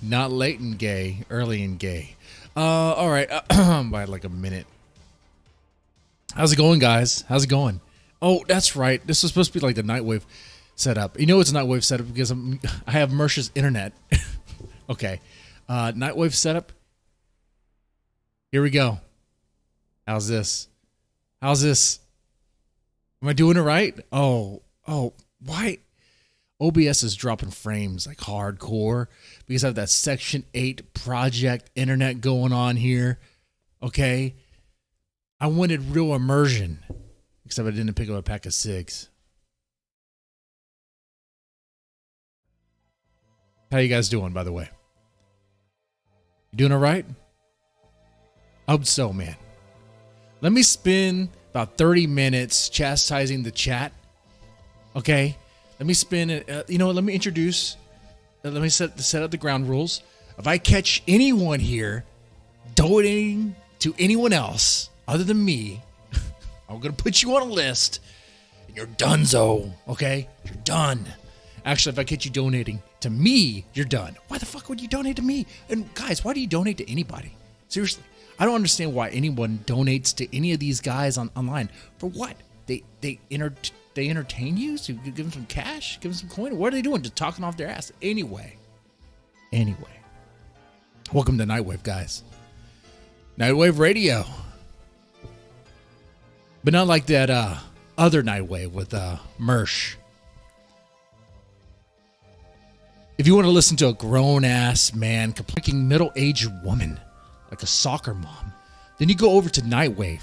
Not late and gay, early and gay. All right, by like a minute. How's it going, guys? How's it going? Oh, that's right. This was supposed to be like the Nightwave setup. You know it's a Nightwave setup because I have Mersh's internet. Okay, Nightwave setup. Here we go. How's this? How's this? Am I doing it right? Oh, why? OBS is dropping frames like hardcore because I have that Section 8 project internet going on here. Okay. I wanted real immersion, except I didn't pick up a pack of cigs. How you guys doing, by the way? You doing all right? I hope so, man. Let me spend about 30 minutes chastising the chat. Okay? Let me spin it. Let me introduce. Let me set up the ground rules. If I catch anyone here donating to anyone else other than me, I'm gonna put you on a list, and you're donezo. Okay, you're done. Actually, if I catch you donating to me, you're done. Why the fuck would you donate to me? And guys, why do you donate to anybody? Seriously, I don't understand why anyone donates to any of these guys online. For what? They entertain you? So you give them some cash? Give them some coin? What are they doing? Just talking off their ass? Anyway. Welcome to Nightwave, guys. Nightwave Radio. But not like that other Nightwave with Mersh. If you want to listen to a grown-ass man complaining middle-aged woman like a soccer mom, then you go over to Nightwave.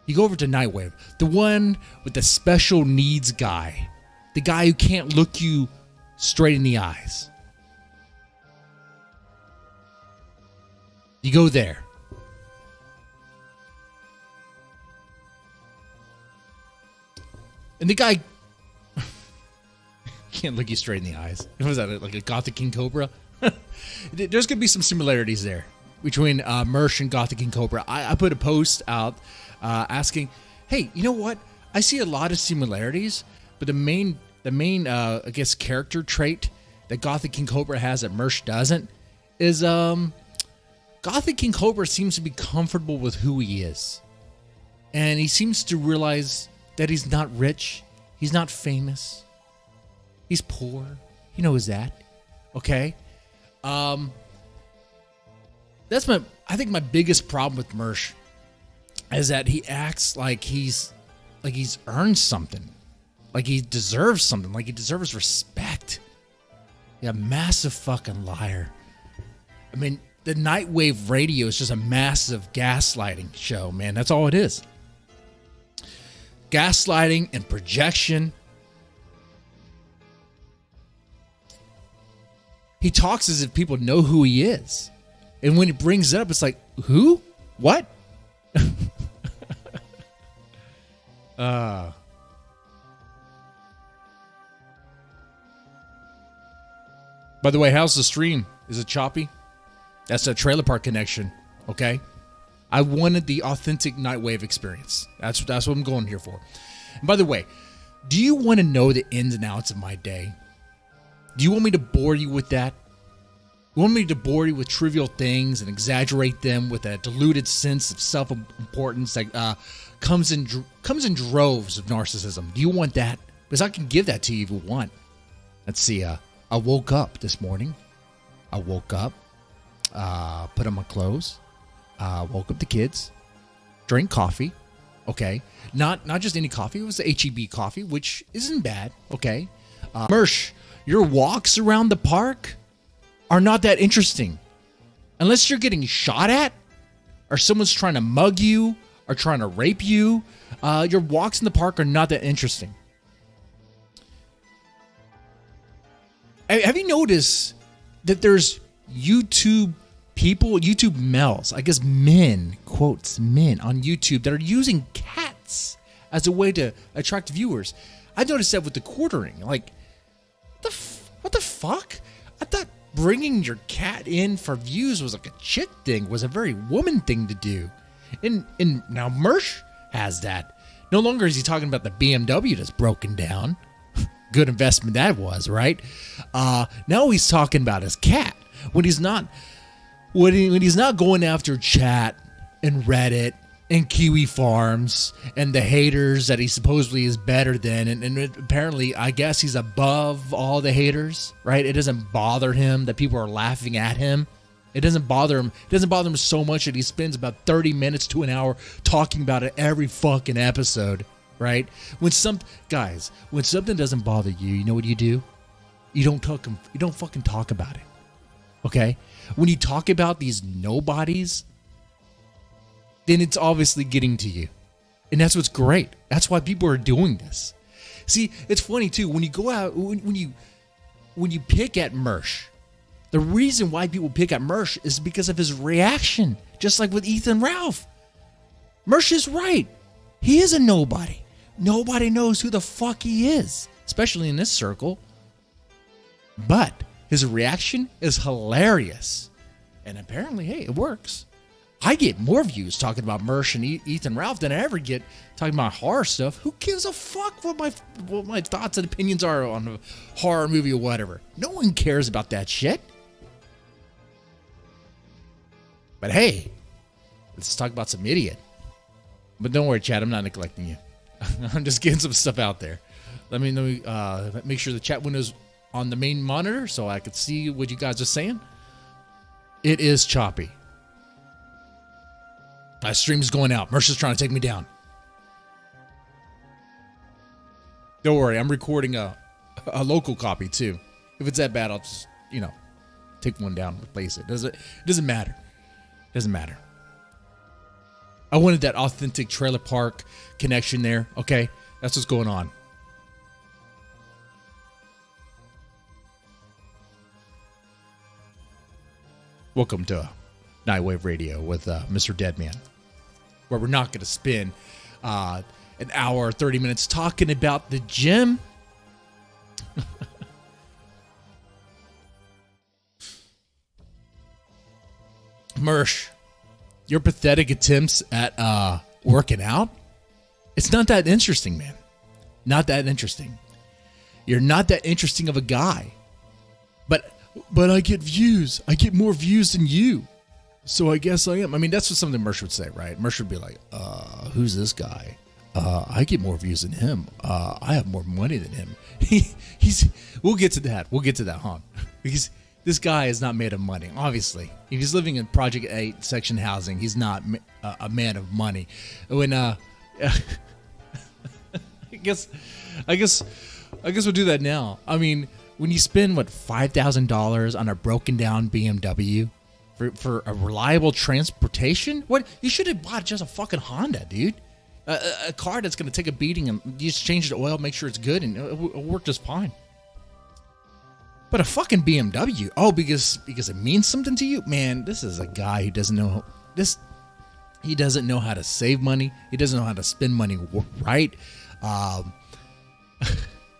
You go over to Nightwave, the one with the special needs guy, the guy who can't look you straight in the eyes. You go there. And the guy can't look you straight in the eyes. What was that, like a Gothic King Cobra? There's going to be some similarities there between Mersh and Gothic King Cobra. I put a post out asking, hey, you know what? I see a lot of similarities, but the main I guess character trait that Gothic King Cobra has that Mersh doesn't is Gothic King Cobra seems to be comfortable with who he is, and he seems to realize that he's not rich, he's not famous, he's poor. He knows that. Okay, that's I think my biggest problem with Mersh is that he acts like he's earned something, like he deserves something, like he deserves respect. Yeah, massive fucking liar. I mean, the Nightwave Radio is just a massive gaslighting show, man. That's all it is. Gaslighting and projection. He talks as if people know who he is. And when he brings it up, it's like, who? What? By the way, how's the stream? Is it choppy? That's a trailer park connection, okay? I wanted the authentic Nightwave experience. That's what I'm going here for. And by the way, do you want to know the ins and outs of my day? Do you want me to bore you with that? You want me to bore you with trivial things and exaggerate them with a diluted sense of self-importance that comes in droves of narcissism? Do you want that? Because I can give that to you if you want. Let's see. I woke up this morning. Put on my clothes. Woke up the kids. Drank coffee. Okay. Not just any coffee. It was the HEB coffee, which isn't bad. Okay. Mersh, your walks around the park are not that interesting. Unless you're getting shot at, or someone's trying to mug you, or trying to rape you, your walks in the park are not that interesting. Have you noticed that there's YouTube people, YouTube males, I guess men, quotes, men on YouTube that are using cats as a way to attract viewers? I noticed that with the quartering. Like, what the fuck? I thought bringing your cat in for views was like a chick thing, was a very woman thing to do. And now Mersh has that. No longer is he talking about the BMW that's broken down. good investment that was, right? Now he's talking about his cat when he's not when he's not going after chat and Reddit and Kiwi Farms and the haters that he supposedly is better than, and apparently I guess he's above all the haters, right? It doesn't bother him that people are laughing at him. It doesn't bother him. It doesn't bother him so much that he spends about 30 minutes to an hour talking about it every fucking episode, right? When something doesn't bother you, you know what you do? You don't fucking talk about it. Okay? When you talk about these nobodies, then it's obviously getting to you. And that's what's great. That's why people are doing this. See, it's funny too, when you go out, when you pick at Mersh, the reason why people pick at Mersh is because of his reaction. Just like with Ethan Ralph. Mersh is right. He is a nobody. Nobody knows who the fuck he is, especially in this circle. But his reaction is hilarious. And apparently, hey, it works. I get more views talking about Mersh and Ethan Ralph than I ever get talking about horror stuff. Who gives a fuck what my thoughts and opinions are on a horror movie or whatever? No one cares about that shit. But hey, let's talk about some idiot. But don't worry, Chad, I'm not neglecting you. I'm just getting some stuff out there. Let me make sure the chat window's on the main monitor so I can see what you guys are saying. It is choppy. My stream is going out. Mercer's trying to take me down. Don't worry, I'm recording a local copy too. If it's that bad, I'll just, take one down and replace it. It doesn't matter. Doesn't matter. I wanted that authentic trailer park connection there. Okay, that's what's going on. Welcome to Nightwave Radio with Mr. Deadman, where we're not going to spend an hour or 30 minutes talking about the gym. Mersh, your pathetic attempts at working out, it's not that interesting, man. Not that interesting. You're not that interesting of a guy. But I get views. I get more views than you. So I guess I am. I mean, that's what something Mersh would say, right? Mersh would be like, who's this guy? I get more views than him. I have more money than him. We'll get to that. We'll get to that, huh? Because this guy is not made of money, obviously. If he's living in Project 8 section housing, he's not a man of money. When I guess we'll do that now. I mean, when you spend $5,000 on a broken down BMW for a reliable transportation, what you should have bought just a fucking Honda, dude. A car that's going to take a beating and you just change the oil, make sure it's good, and it'll work just fine. But a fucking BMW, because it means something to you, man. This is a guy who doesn't know this. He doesn't know how to save money. He doesn't know how to spend money right.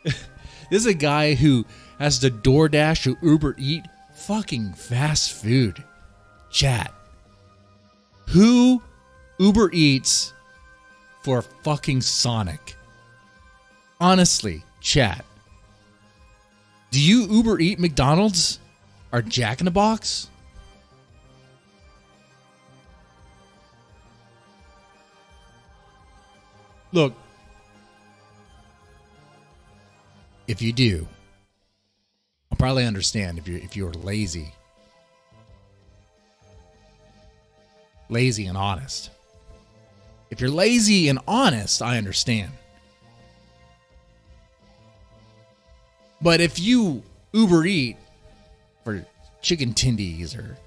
This is a guy who has to DoorDash or Uber Eat fucking fast food. Chat. Who Uber Eats for fucking Sonic? Honestly, chat. Do you Uber Eat McDonald's or Jack in the Box? Look, if you do, I'll probably understand if you're lazy and honest. If you're lazy and honest, I understand. But if you Uber Eat for chicken tendies or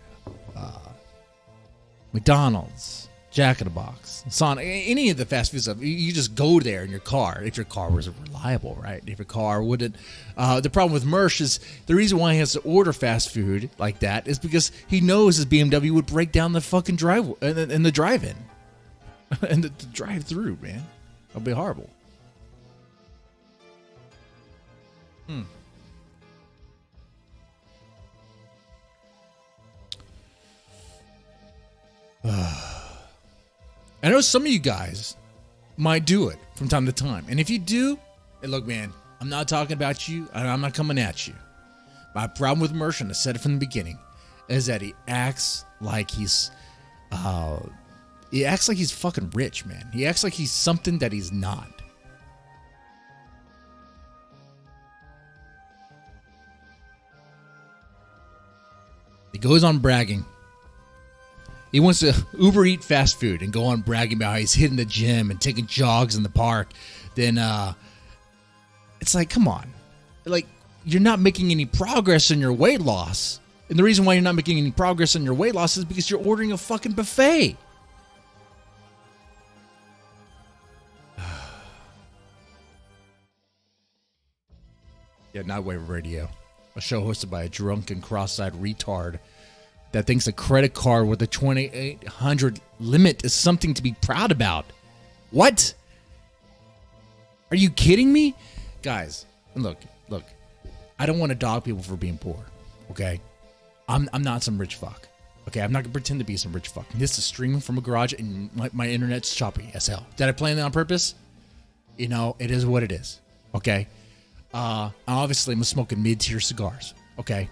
McDonald's, Jack in the Box, Sonic, any of the fast food stuff, you just go there in your car. If your car was reliable, right? If your car wouldn't. The problem with Mersh is the reason why he has to order fast food like that is because he knows his BMW would break down the fucking drive in the drive-in and the drive-through, man. That'll be horrible. I know some of you guys might do it from time to time. And if you do, hey, look, man, I'm not talking about you, and I'm not coming at you. My problem with Mersh, and I said it from the beginning, is that he acts like he's fucking rich, man. He acts like he's something that he's not. He goes on bragging. He wants to Uber eat fast food and go on bragging about how he's hitting the gym and taking jogs in the park. Then it's like, come on. Like, you're not making any progress in your weight loss. And the reason why you're not making any progress in your weight loss is because you're ordering a fucking buffet. Yeah, Nightwave Radio. A show hosted by a drunk and cross-eyed retard that thinks a credit card with a 2,800 limit is something to be proud about. What? Are you kidding me? Guys, look. I don't want to dog people for being poor, okay? I'm not some rich fuck, okay? I'm not going to pretend to be some rich fuck. This is streaming from a garage and my internet's choppy as hell. Did I plan that on purpose? You know, it is what it is, okay? Obviously, I'm smoking mid-tier cigars, okay?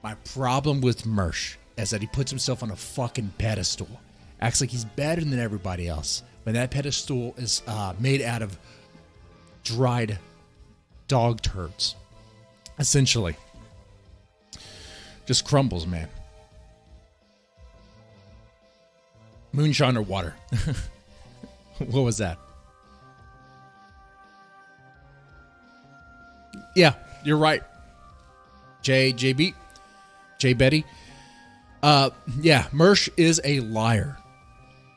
My problem with Mersh is that he puts himself on a fucking pedestal. Acts like he's better than everybody else. But that pedestal is made out of dried dog turds. Essentially. Just crumbles, man. Moonshine or water? What was that? Yeah, you're right. JB. J Betty. Yeah, Mersh is a liar.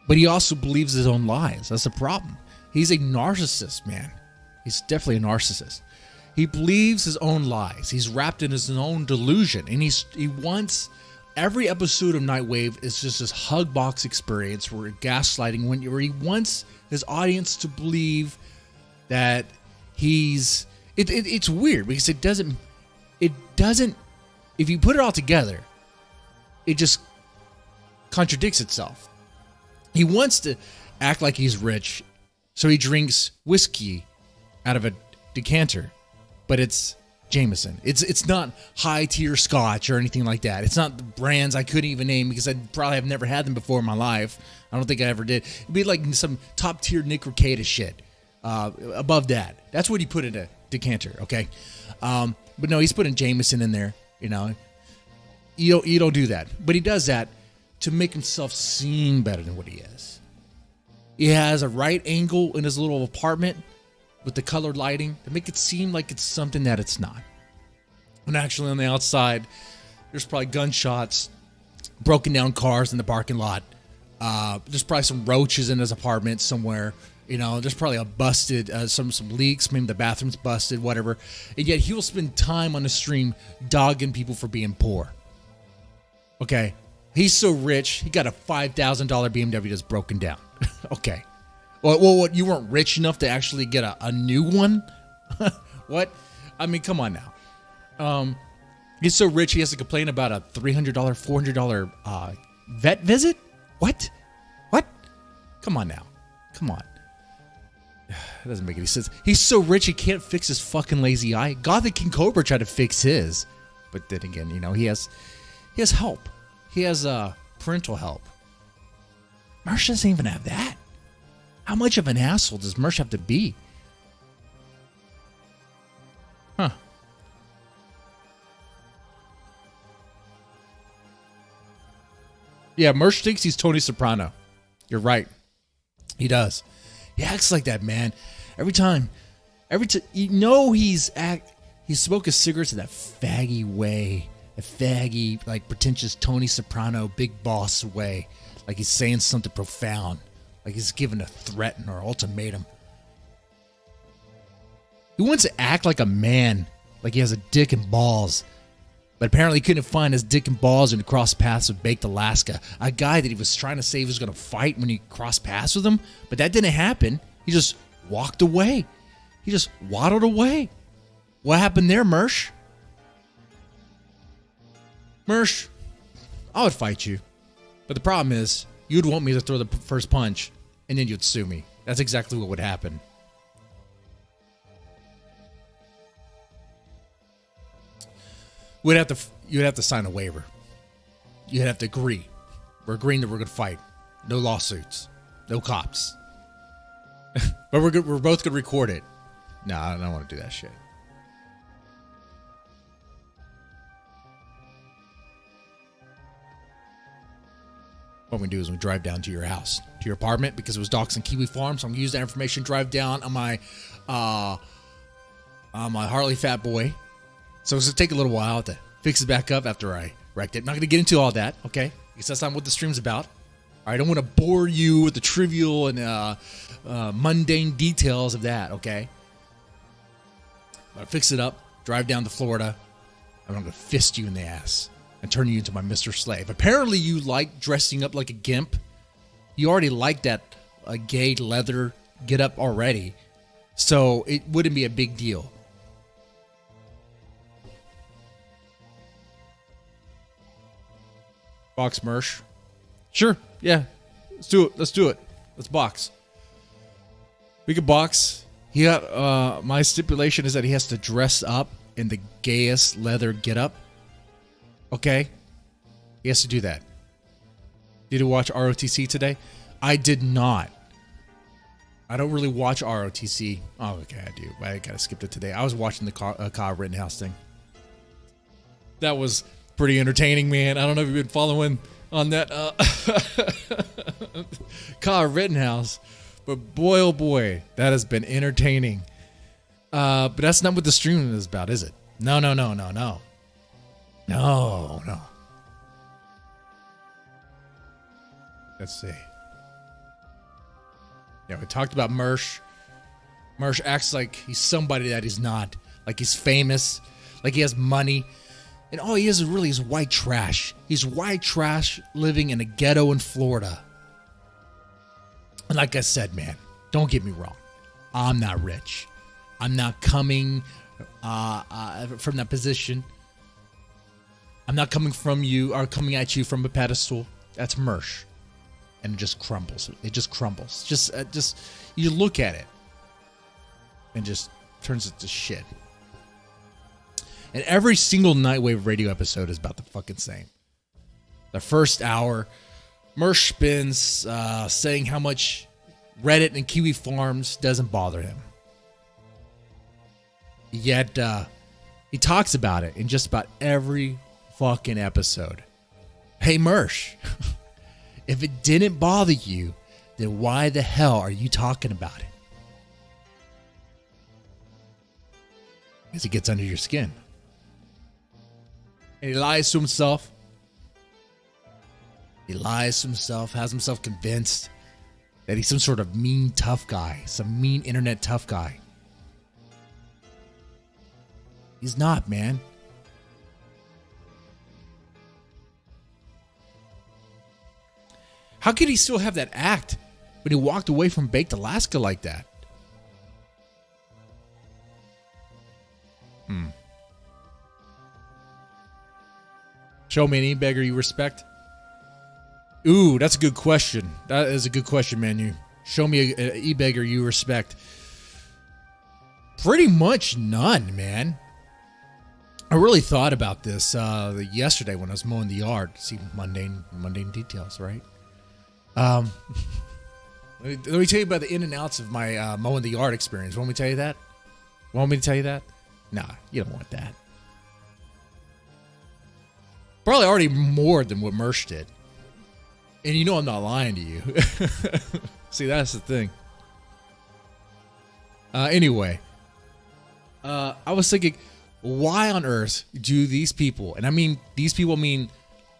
But he also believes his own lies. That's the problem. He's a narcissist, man. He's definitely a narcissist. He believes his own lies. He's wrapped in his own delusion. And he wants... Every episode of Nightwave is just this hug box experience where gaslighting, where he wants his audience to believe that he's... It's weird because it doesn't... If you put it all together, it just contradicts itself. He wants to act like he's rich, so he drinks whiskey out of a decanter, but it's Jameson. It's not high-tier scotch or anything like that. It's not the brands I couldn't even name because I probably have never had them before in my life. I don't think I ever did. It'd be like some top-tier Nick Ricada shit. Above that. That's what he put in a decanter, okay? But no, he's putting Jameson in there, you know. You don't do that. But he does that to make himself seem better than what he is. He has a right angle in his little apartment with the colored lighting to make it seem like it's something that it's not. And actually on the outside, there's probably gunshots, broken down cars in the parking lot. There's probably some roaches in his apartment somewhere. You know, there's probably a busted, some leaks, maybe the bathroom's busted, whatever. And yet he will spend time on the stream dogging people for being poor. Okay? He's so rich, he got a $5,000 BMW that's broken down. Okay. Well, what, you weren't rich enough to actually get a new one? What? I mean, come on now. He's so rich he has to complain about a $300, $400 vet visit? What? Come on now. Come on. It doesn't make any sense. He's so rich he can't fix his fucking lazy eye. Gothic King Cobra tried to fix his. But then again, you know, he has help. He has parental help. Mersh doesn't even have that. How much of an asshole does Mersh have to be? Huh. Yeah, Mersh thinks he's Tony Soprano. You're right. He does. He acts like that, man. Every time, you know, he's smoking cigarettes in that faggy way, a faggy, like pretentious Tony Soprano, big boss way, like he's saying something profound, like he's giving a threat or ultimatum. He wants to act like a man, like he has a dick and balls, but apparently he couldn't find his dick and balls and cross paths with Baked Alaska, a guy that he was trying to say he was going to fight when he crossed paths with him, but that didn't happen. He just walked away. He just waddled away. What happened there, Mersh? Mersh, I would fight you, but the problem is you'd want me to throw the first punch, and then you'd sue me. That's exactly what would happen. You'd have to sign a waiver. You'd have to agree. We're agreeing that we're going to fight. No lawsuits. No cops. But we're both going to record it. No, I don't want to do that shit. What we do is we drive down to your house, to your apartment, because it was doxed in Kiwi Farm. So I'm gonna use that information, drive down on my Harley Fat Boy. So it's gonna take a little while to fix it back up after I wrecked it. I'm not gonna get into all that, okay? Because that's not what the stream's about. I don't want to bore you with the trivial and mundane details of that, okay? But I fix it up, drive down to Florida, and I'm gonna fist you in the ass and turn you into my Mr. Slave. Apparently you like dressing up like a gimp. You already like that gay leather get up already. So it wouldn't be a big deal. Box merch. Sure. Yeah. Let's do it. Let's box. We could box. My stipulation is that he has to dress up in the gayest leather get up. Okay, he has to do that. Did you watch ROTC today? I did not. I don't really watch ROTC. Oh, okay, I do. I kind of skipped it today. I was watching the Kyle Rittenhouse thing. That was pretty entertaining, man. I don't know if you've been following on that Kyle Rittenhouse, but boy, oh boy, that has been entertaining. But that's not what the stream is about, is it? No. No. Let's see. Yeah, we talked about Mersh. Mersh acts like he's somebody that he's not. Like he's famous. Like he has money. And all he is really is white trash. He's white trash living in a ghetto in Florida. And like I said, man, don't get me wrong. I'm not rich. I'm not coming from that position. I'm not coming from you or coming at you from a pedestal. That's Mersh. And it just crumbles. It just crumbles. Just you look at it and just turns it to shit. And every single Nightwave radio episode is about the fucking same. The first hour, Mersh spins saying how much Reddit and Kiwi Farms doesn't bother him. Yet he talks about it in just about every fucking episode. Hey Mersh, if it didn't bother you, then why the hell are you talking about it? Because it gets under your skin. And he lies to himself. He lies to himself, has himself convinced that he's some sort of mean tough guy, some mean internet tough guy. He's not, man. How could he still have that act when he walked away from Baked Alaska like that? Show me an e-beggar you respect. Ooh, that's a good question. That is a good question, man. You show me an e-beggar you respect. Pretty much none, man. I really thought about this yesterday when I was mowing the yard. See, mundane details, right? Let me tell you about the in and outs of my mowing the yard experience. Want me to tell you that? Want me to tell you that? Nah, you don't want that. Probably already more than what Mersh did. And you know I'm not lying to you. See, that's the thing. Anyway. I was thinking, why on earth do these people, and I mean these people mean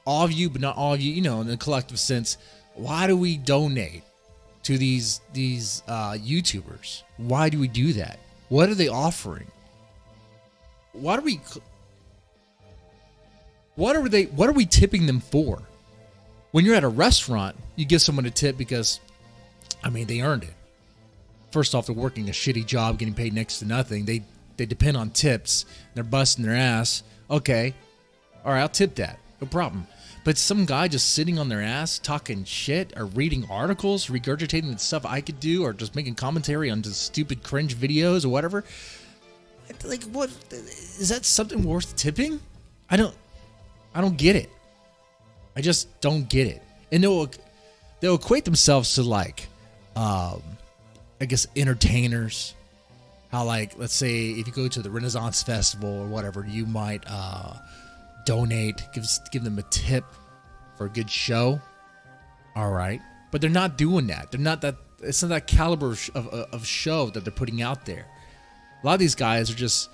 all of you, but not all of you, you know, in the collective sense, why do we donate to these YouTubers? Why do we do that? What are they offering? What are we tipping them for? When you're at a restaurant, you give someone a tip because, I mean, they earned it. First off, they're working a shitty job, getting paid next to nothing. They depend on tips. They're busting their ass. Okay. All right, I'll tip that. No problem. But some guy just sitting on their ass, talking shit, or reading articles, regurgitating the stuff I could do, or just making commentary on just stupid cringe videos or whatever. Like, what? Is that something worth tipping? I don't get it. I just don't get it. And they'll equate themselves to like, I guess, entertainers. How, like, let's say if you go to the Renaissance Festival or whatever, you might donate, give them a tip for a good show. All right, but they're not doing that. They're not that. It's not that caliber of show that they're putting out there. A lot of these guys are just.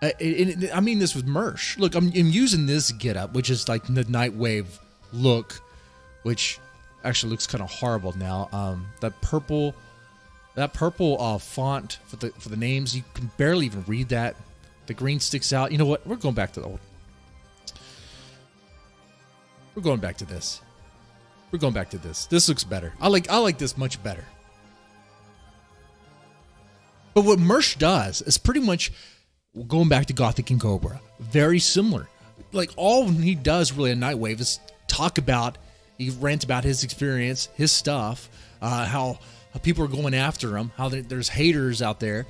I mean this with Mersh. Look, I'm using this getup, which is like the Nightwave look, which actually looks kind of horrible now. That purple font for the names, you can barely even read that. The green sticks out. You know what? We're going back to the old. We're going back to this. We're going back to this. This looks better. I like this much better. But what Mersh does is pretty much going back to Gothic and Cobra. Very similar. Like, all he does really in Nightwave is he rants about his experience, his stuff, how people are going after him, how there's haters out there.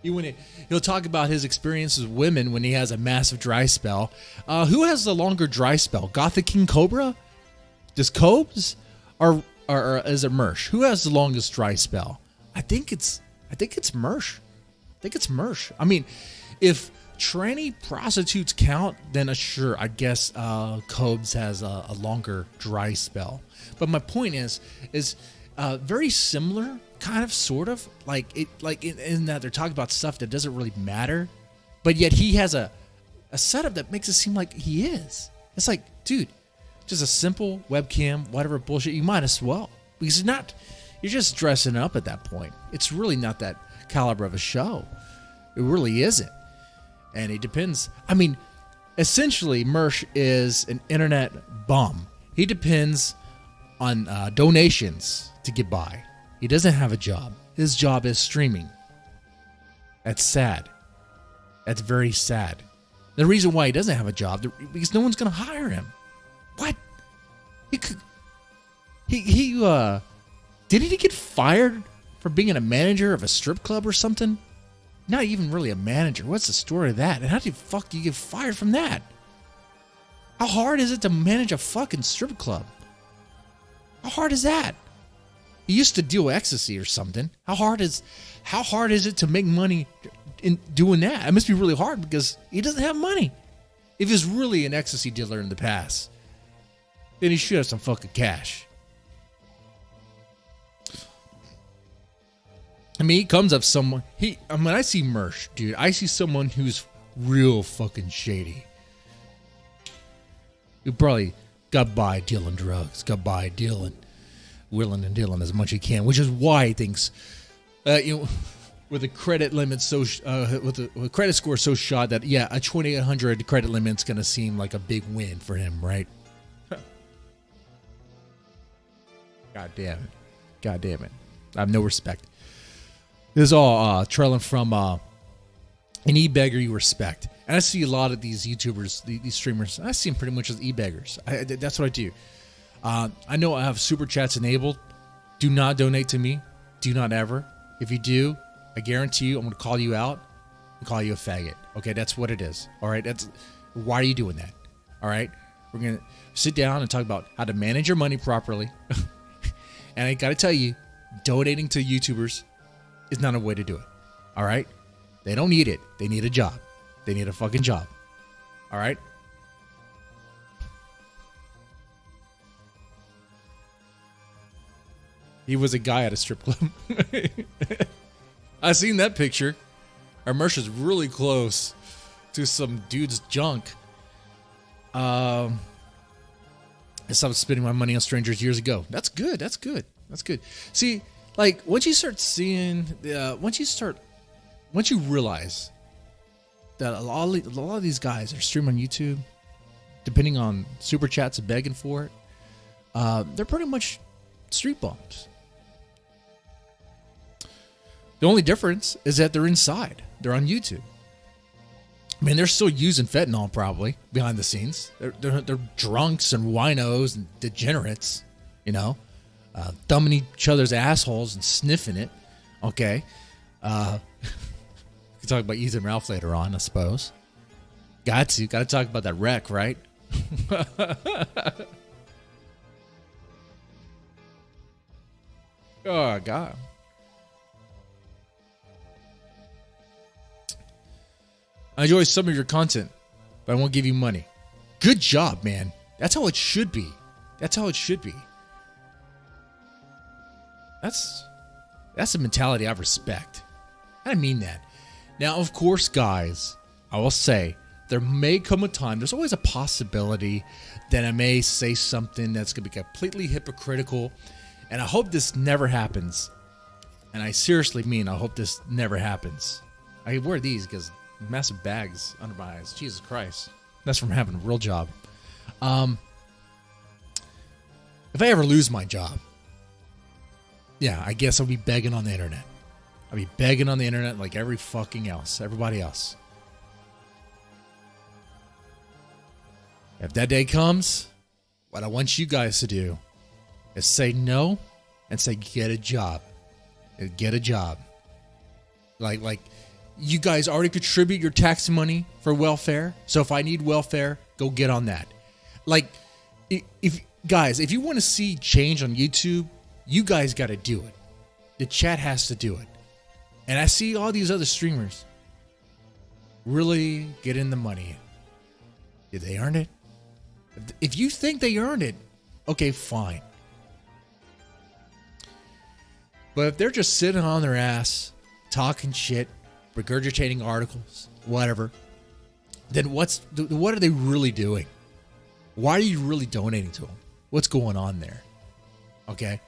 He'll talk about his experiences with women when he has a massive dry spell. Who has the longer dry spell? Gothic King Cobra? Does Cobes? Or is it Mersh? Who has the longest dry spell? I think it's Mersh. I mean, if tranny prostitutes count, then sure, I guess Cobes has a longer dry spell. But my point is very similar, kind of, sort of, in that they're talking about stuff that doesn't really matter, but yet he has a setup that makes it seem like he is. It's like, dude, just a simple webcam, whatever bullshit, you might as well, because you're just dressing up at that point. It's really not that caliber of a show. It really isn't. And it depends. I mean, essentially, Mersh is an internet bum. He depends on donations to get by. He doesn't have a job. His job is streaming. That's sad. That's very sad. The reason why he doesn't have a job, because no one's going to hire him. What? Didn't he get fired for being a manager of a strip club or something? Not even really a manager. What's the story of that? And how the fuck do you get fired from that? How hard is it to manage a fucking strip club? How hard is that? He used to deal ecstasy or something. How hard is it to make money in doing that? It must be really hard because he doesn't have money. If he's really an ecstasy dealer in the past, then he should have some fucking cash. I mean, he comes up someone. When I see Mersh, dude, I see someone who's real fucking shady. Who probably got by dealing drugs, got by dealing, willing and dealing as much as he can, which is why he thinks, with a credit limit with a credit score so shot that a 2,800 credit limit's gonna seem like a big win for him, right? God damn it! I have no respect. This is all trailing from an e-beggar you respect. And I see a lot of these YouTubers, these streamers, I see them pretty much as e-beggars. That's what I do. I know I have super chats enabled. Do not donate to me. Do not ever. If you do, I guarantee you I'm going to call you out and call you a faggot. Okay, that's what it is. All right, why are you doing that? All right, we're going to sit down and talk about how to manage your money properly. And I got to tell you, donating to YouTubers is not a way to do it. All right? They don't need it. They need a job. They need a fucking job. All right? He was a guy at a strip club. I seen that picture. Our Mersh is really close to some dude's junk. I stopped spending my money on strangers years ago. That's good. That's good. See, like, once you start seeing, once you realize that a lot of these guys are streaming on YouTube, depending on super chats and begging for it, they're pretty much street bums. The only difference is that they're inside. They're on YouTube. I mean, they're still using fentanyl probably behind the scenes. They're drunks and winos and degenerates, thumbing each other's assholes and sniffing it. Okay. We can talk about Ethan Ralph later on, I suppose. Got to talk about that wreck, right? Oh God. I enjoy some of your content, but I won't give you money. Good job, man. That's how it should be. That's how it should be. That's a mentality I respect. I mean that. Now, of course, guys, I will say there may come a time, there's always a possibility that I may say something that's going to be completely hypocritical, and I hope this never happens. And I seriously mean I hope this never happens. I wear these because massive bags under my eyes. Jesus Christ. That's from having a real job. If I ever lose my job, yeah, I guess I'll be begging on the internet. I'll be begging on the internet like everybody else. If that day comes, what I want you guys to do is say no and say get a job. Get a job. Like you guys already contribute your tax money for welfare. So if I need welfare, go get on that. Like, if you want to see change on YouTube, you guys got to do it. The chat has to do it. And I see all these other streamers really get in the money. Did they earn it? If you think they earned it, okay, fine. But if they're just sitting on their ass, talking shit, regurgitating articles, whatever, then what are they really doing? Why are you really donating to them? What's going on there? Okay.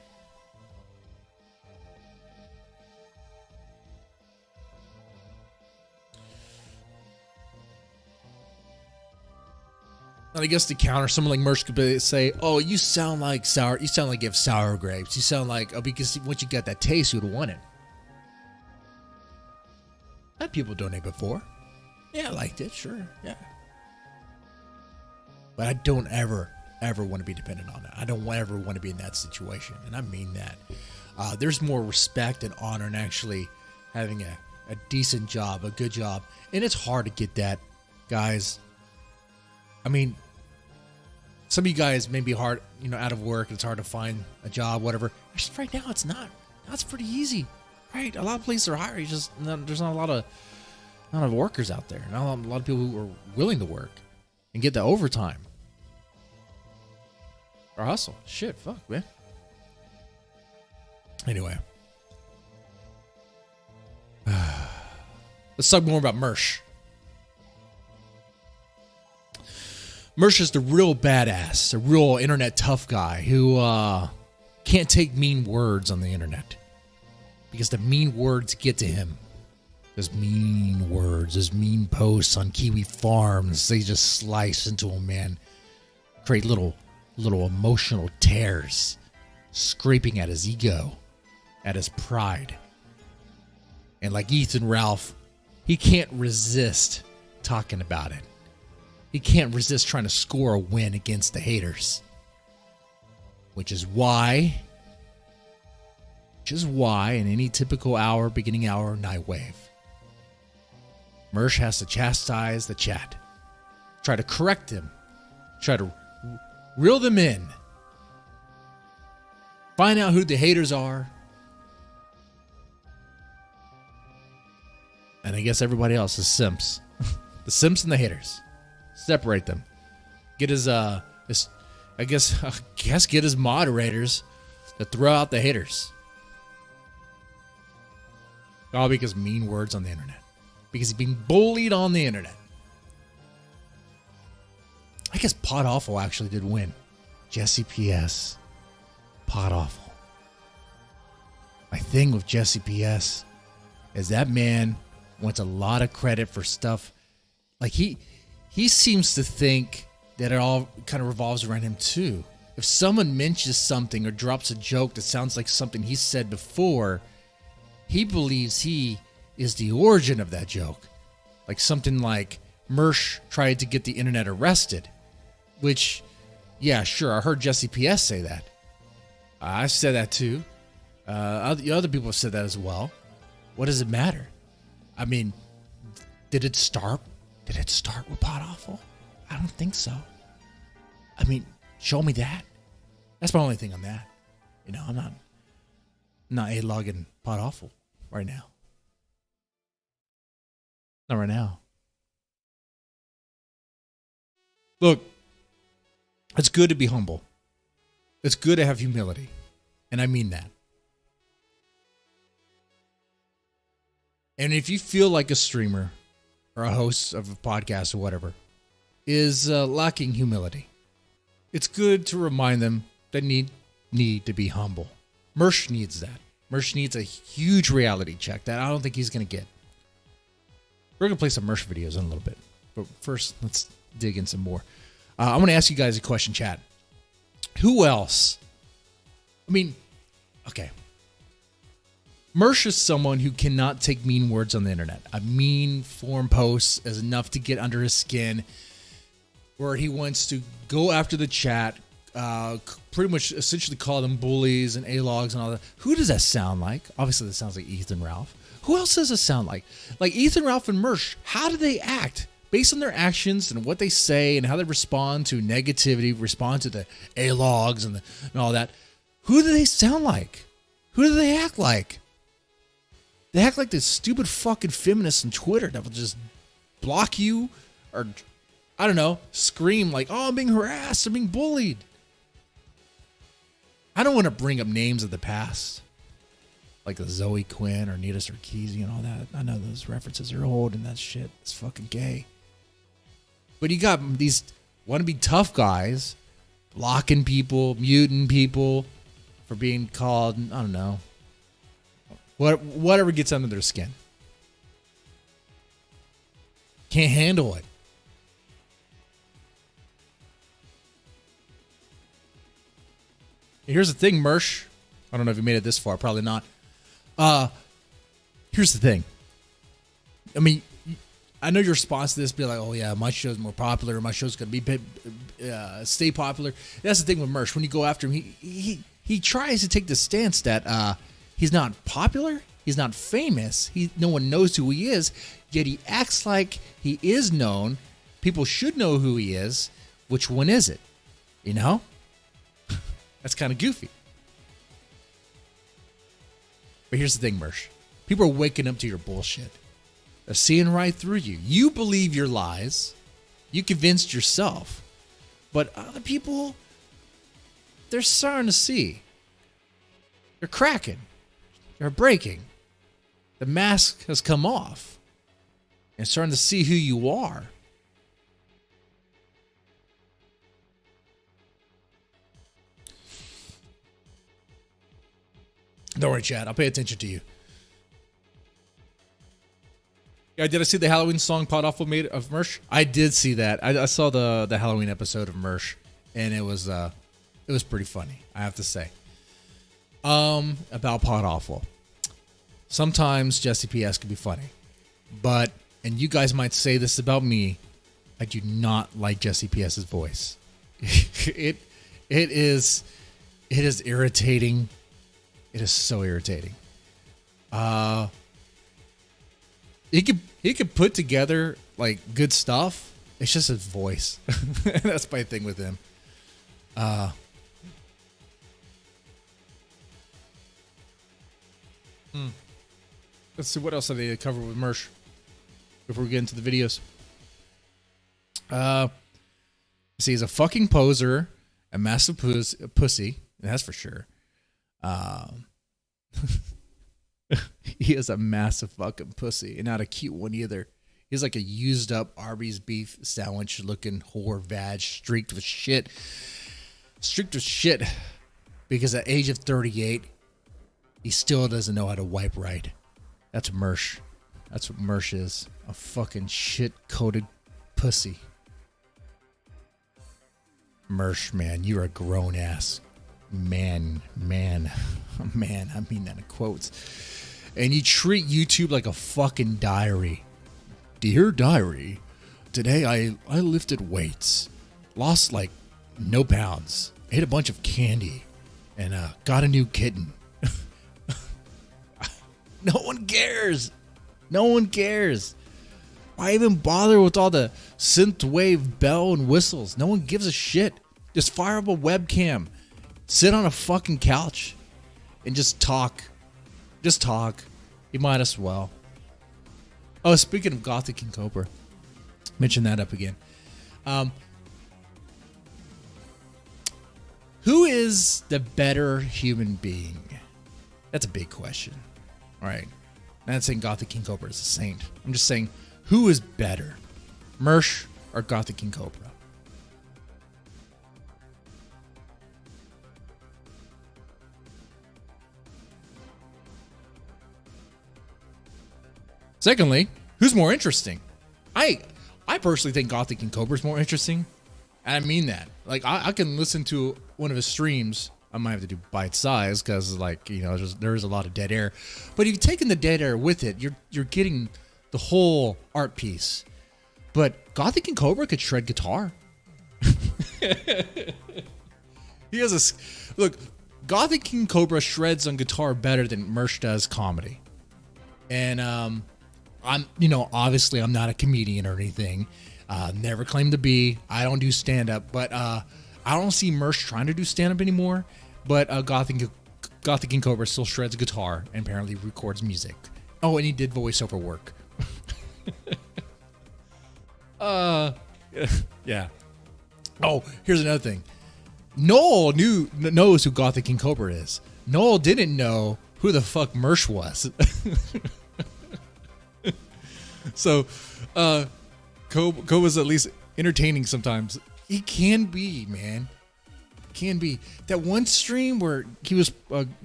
And I guess to counter, someone like Mersh could say, "Oh, you sound like you have sour grapes. You sound like, oh, because once you got that taste, you'd want it." I had people donate before. Yeah, I liked it, sure, yeah. But I don't ever want to be dependent on it. I don't ever want to be in that situation, and I mean that. There's more respect and honor in actually having a decent job, a good job, and it's hard to get that, guys. I mean, some of you guys may be hard, out of work. It's hard to find a job, whatever. Actually, right now, it's not. Now it's pretty easy, right? A lot of places are hiring. There's not a lot of workers out there. Not a lot of people who are willing to work and get the overtime or hustle. Shit, fuck, man. Anyway, let's talk more about Mersh. Mersh is the real badass, a real internet tough guy who can't take mean words on the internet because the mean words get to him. Those mean words, those mean posts on Kiwi Farms, they just slice into him, man. Create little emotional tears, scraping at his ego, at his pride. And like Ethan Ralph, he can't resist talking about it. He can't resist trying to score a win against the haters. Which is why in any typical beginning hour, Nightwave, Mersh has to chastise the chat. Try to correct them. Try to reel them in. Find out who the haters are. And I guess everybody else is simps. The simps and the haters. Separate them. Get his get his moderators to throw out the haters. All because mean words on the internet. Because he's being bullied on the internet. I guess Pot Awful actually did win. Jesse PS. Pot Awful. My thing with Jesse PS is that man wants a lot of credit for stuff. Like he seems to think that it all kind of revolves around him too. If someone mentions something or drops a joke that sounds like something he said before, he believes he is the origin of that joke. Like something like Mersh tried to get the internet arrested, which, yeah, sure, I heard Jesse PS say that. I said that too. Other people have said that as well. What does it matter? I mean, did it start Did it start with Pot Awful? I don't think so. I mean, show me that. That's my only thing on that. You know, I'm not A-logging Pot Awful right now. Not right now. Look, it's good to be humble. It's good to have humility. And I mean that. And if you feel like a streamer or a host of a podcast or whatever is lacking humility, it's good to remind them that need to be humble. Mersh needs that. Mersh needs a huge reality check that I don't think he's going to get. We're going to play some Mersh videos in a little bit. But first, let's dig in some more. I want to ask you guys a question, chat. Who else? I mean, okay. Mersh is someone who cannot take mean words on the internet. A mean forum post is enough to get under his skin, where he wants to go after the chat, pretty much essentially call them bullies and A-logs and all that. Who does that sound like? Obviously, that sounds like Ethan Ralph. Who else does it sound like? Like Ethan Ralph and Mersh, how do they act? Based on their actions and what they say and how they respond to negativity, respond to the A-logs and all that, who do they sound like? Who do they act like? They act like this stupid fucking feminists on Twitter that will just block you or, I don't know, scream like, oh, I'm being harassed, I'm being bullied. I don't want to bring up names of the past, like the Zoe Quinn or Nita Sarkeesian and all that. I know those references are old and that shit is fucking gay. But you got these wannabe tough guys blocking people, muting people for being called, I don't know, whatever gets under their skin. Can't handle it. Here's the thing, Mersh. I don't know if you made it this far. Probably not. Here's the thing. I mean, I know your response to this be like, oh yeah, my show's more popular. My show's going to be stay popular. That's the thing with Mersh. When you go after him, he tries to take the stance that he's not popular. He's not famous. No one knows who he is. Yet he acts like he is known. People should know who he is. Which one is it? You know? That's kind of goofy. But here's the thing, Mersh. People are waking up to your bullshit. They're seeing right through you. You believe your lies. You convinced yourself. But other people, they're starting to see. They're cracking. They're breaking. The mask has come off. And starting to see who you are. Don't worry, Chad. I'll pay attention to you. Yeah, did I see the Halloween song Pot Awful made of Mersh? I did see that. I saw the Halloween episode of Mersh, and it was pretty funny, I have to say. About Pot Awful. Sometimes Jesse PS can be funny, but, and you guys might say this about me, I do not like Jesse PS's voice. It is irritating. It is so irritating. He could put together like good stuff. It's just his voice. That's my thing with him. Let's see what else are they cover with Mersh before we get into the videos. See, he's a fucking poser, a massive pussy. That's for sure. He is a massive fucking pussy and not a cute one either. He's like a used up Arby's beef sandwich looking whore vag streaked with shit. Because at age of 38, he still doesn't know how to wipe right. That's Mersh. That's what Mersh is. A fucking shit coated pussy. Mersh, man, you're a grown ass man. I mean that in quotes. And you treat YouTube like a fucking diary. Dear diary, today I lifted weights, lost like no pounds, ate a bunch of candy, and got a new kitten. No one cares. No one cares. Why even bother with all the synthwave bell and whistles? No one gives a shit. Just fire up a webcam. Sit on a fucking couch and just talk. Just talk. You might as well. Oh, speaking of Gothic King Cobra, mention that up again. Who is the better human being? That's a big question. All right. I'm not saying Gothic King Cobra is a saint. I'm just saying, who is better? Mersh or Gothic King Cobra? Secondly, who's more interesting? I personally think Gothic King Cobra is more interesting. And I mean that. Like, I can listen to one of his streams. I might have to do bite size because, like, you know, there's a lot of dead air. But if you've taken the dead air with it, you're getting the whole art piece. But Gothic King Cobra could shred guitar. He has look. Gothic King Cobra shreds on guitar better than Mersh does comedy. And I'm, you know, obviously I'm not a comedian or anything. Never claimed to be. I don't do stand up, but I don't see Mersh trying to do stand up anymore. But Gothic King Cobra still shreds guitar and apparently records music. Oh, and he did voiceover work. Yeah. Oh, here's another thing. Noel knows who Gothic King Cobra is. Noel didn't know who the fuck Mersh was. So, Cobra's at least entertaining sometimes. He can be, man. Can be. That one stream where he was,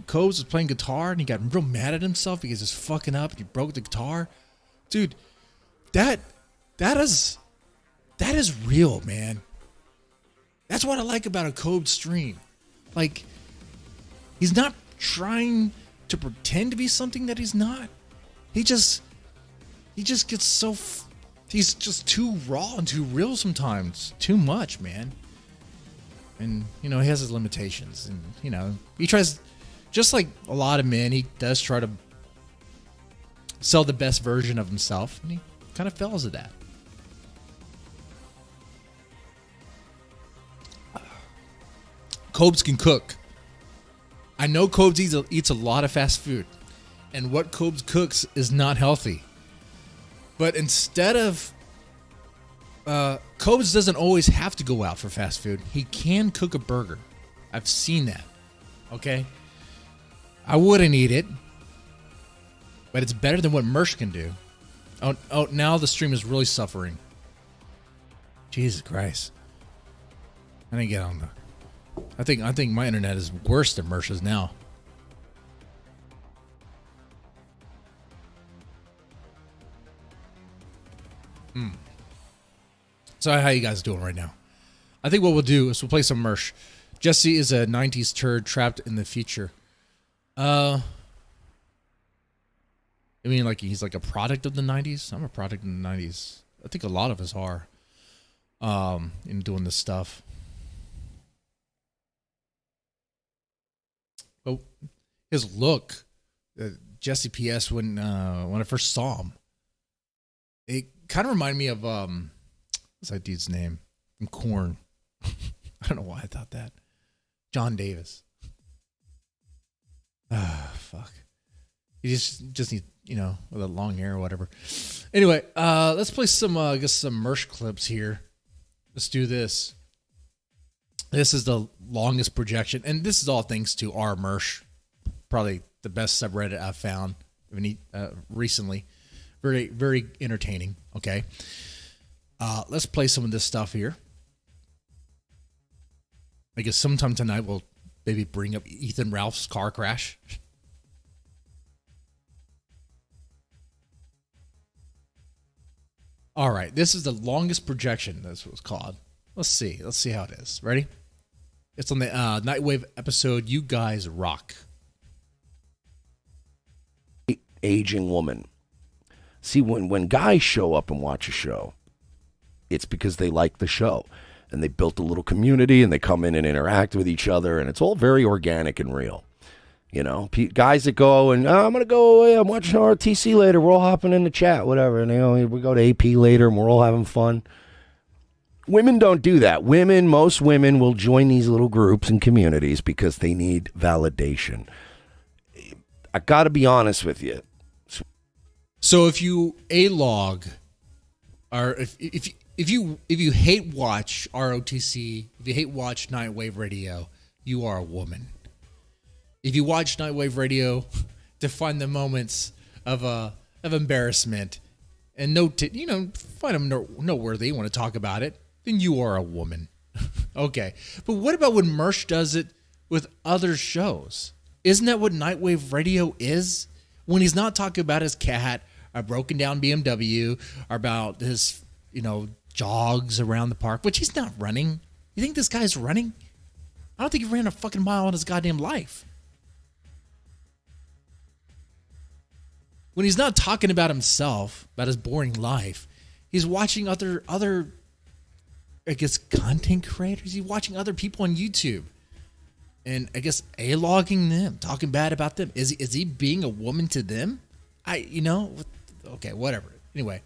Cobes was playing guitar and he got real mad at himself because he's fucking up and he broke the guitar. Dude, that is real, man. That's what I like about a Cobes stream. Like, he's not trying to pretend to be something that he's not. He just gets so... He's just too raw and too real sometimes. Too much, man. And, you know, he has his limitations. And, you know, he tries... Just like a lot of men, he does try to sell the best version of himself. And he kind of fails at that. Cobes can cook. I know Cobes eats a lot of fast food. And what Cobes cooks is not healthy. But instead of... Cobes doesn't always have to go out for fast food. He can cook a burger. I've seen that. Okay? I wouldn't eat it. But it's better than what Mersh can do. Oh, now the stream is really suffering. Jesus Christ. I didn't get on the... I think my internet is worse than Mersh's now. So how you guys doing right now? I think what we'll do is we'll play some Mersh. Jesse is a 90s turd trapped in the future. I mean, like, he's like a product of the 90s. I'm a product of the 90s. I think a lot of us are in doing this stuff. Oh, his look, Jesse PS, when I first saw him, it kind of reminded me of what's that dude's name from Korn? I don't know why I thought that. John Davis. Ah, fuck. He just needs, you know, with a long hair or whatever. Anyway, let's play some I guess some Mersh clips here. Let's do this. This is the longest projection, and this is all thanks to R Mersh, probably the best subreddit I've found recently. Very, very entertaining. Okay, let's play some of this stuff here. I guess sometime tonight we'll maybe bring up Ethan Ralph's car crash. All right, this is the longest projection. That's what it's called. Let's see how it is. Ready? It's on the Nightwave episode, You Guys Rock. Aging woman. See, when guys show up and watch a show, it's because they like the show. And they built a little community, and they come in and interact with each other, and it's all very organic and real. You know, guys that go and I'm gonna go away. I'm watching RTC later. We're all hopping in the chat, whatever. And we go to AP later, and we're all having fun. Women don't do that. Most women will join these little groups and communities because they need validation. I got to be honest with you. So if you A-log, or if you hate watch ROTC, if you hate watch Nightwave Radio, you are a woman. If you watch Nightwave Radio to find the moments of embarrassment and find them noteworthy, you want to talk about it, then you are a woman. Okay. But what about when Mersh does it with other shows? Isn't that what Nightwave Radio is? When he's not talking about his cat, or broken down BMW, or about his, jogs around the park, which he's not running. You think this guy's running? I don't think he ran a fucking mile in his goddamn life. When he's not talking about himself, about his boring life, he's watching other I guess, content creators. He's watching other people on YouTube. And I guess A-logging them, talking bad about them. Is he being a woman to them? Okay, whatever. Anyway.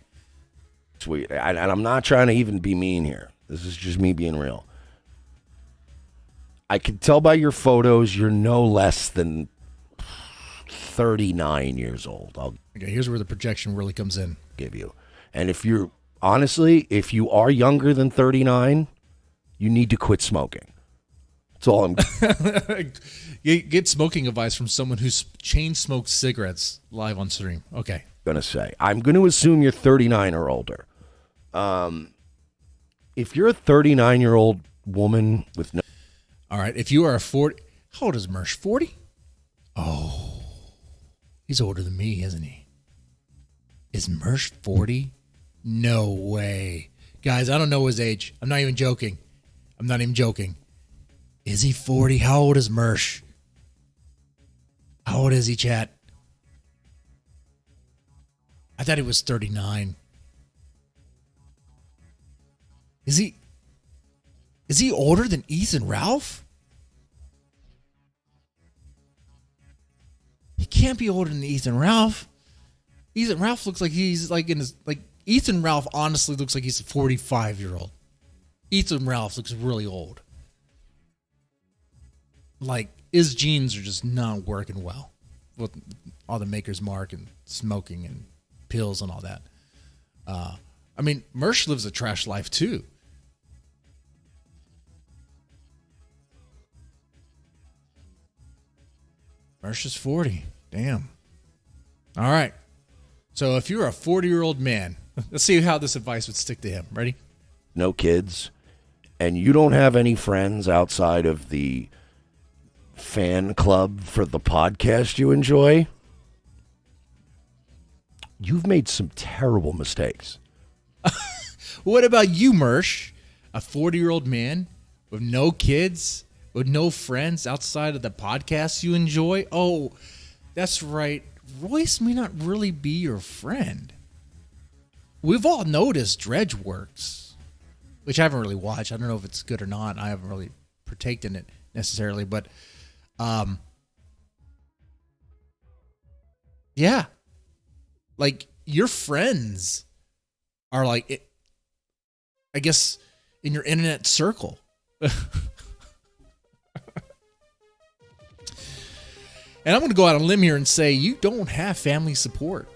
Sweet. And I'm not trying to even be mean here. This is just me being real. I can tell by your photos you're no less than 39 years old. Okay, here's where the projection really comes in. Give you. And if you are younger than 39, you need to quit smoking. That's all I'm... Get smoking advice from someone who's chain smoked cigarettes live on stream. Okay. I'm going to assume you're 39 or older. If you're a 39-year-old woman with no... All right, if you are a 40... How old is Mersh? 40? Oh, he's older than me, isn't he? Is Mersh 40? No way. Guys, I don't know his age. I'm not even joking. Is he 40? How old is Mersh? How old is he, chat? I thought he was 39. Is he older than Ethan Ralph? He can't be older than Ethan Ralph. Ethan Ralph looks like he's Ethan Ralph honestly looks like he's a 45-year-old. Ethan Ralph looks really old. Like, his genes are just not working well with all the Maker's Mark and smoking and pills and all that. Mersh lives a trash life too. Mersh is 40. Damn. All right. So if you're a 40-year-old man, let's see how this advice would stick to him. Ready? No kids, and you don't have any friends outside of the fan club for the podcast you enjoy, you've made some terrible mistakes. What about you, Mersh? A 40-year-old man with no kids, with no friends outside of the podcast you enjoy? Oh, that's right. Royce may not really be your friend. We've all noticed Dredgeworks, which I haven't really watched. I don't know if it's good or not. I haven't really partaken in it necessarily, but yeah. Like, your friends are like, I guess, in your internet circle. And I'm going to go out on a limb here and say you don't have family support.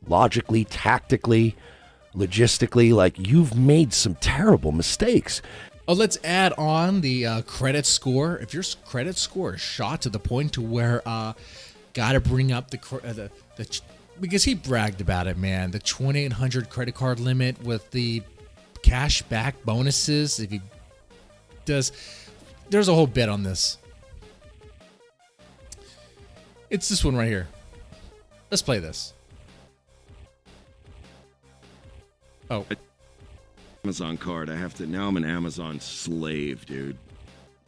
Logically, tactically, logistically, like, you've made some terrible mistakes. Oh, let's add on the credit score. If your credit score is shot to the point to where got to bring up the because he bragged about it, man. The 2,800 credit card limit with the cash back bonuses. If he does, there's a whole bit on this. It's this one right here. Let's play this. Oh. Amazon card. Now I'm an Amazon slave, dude.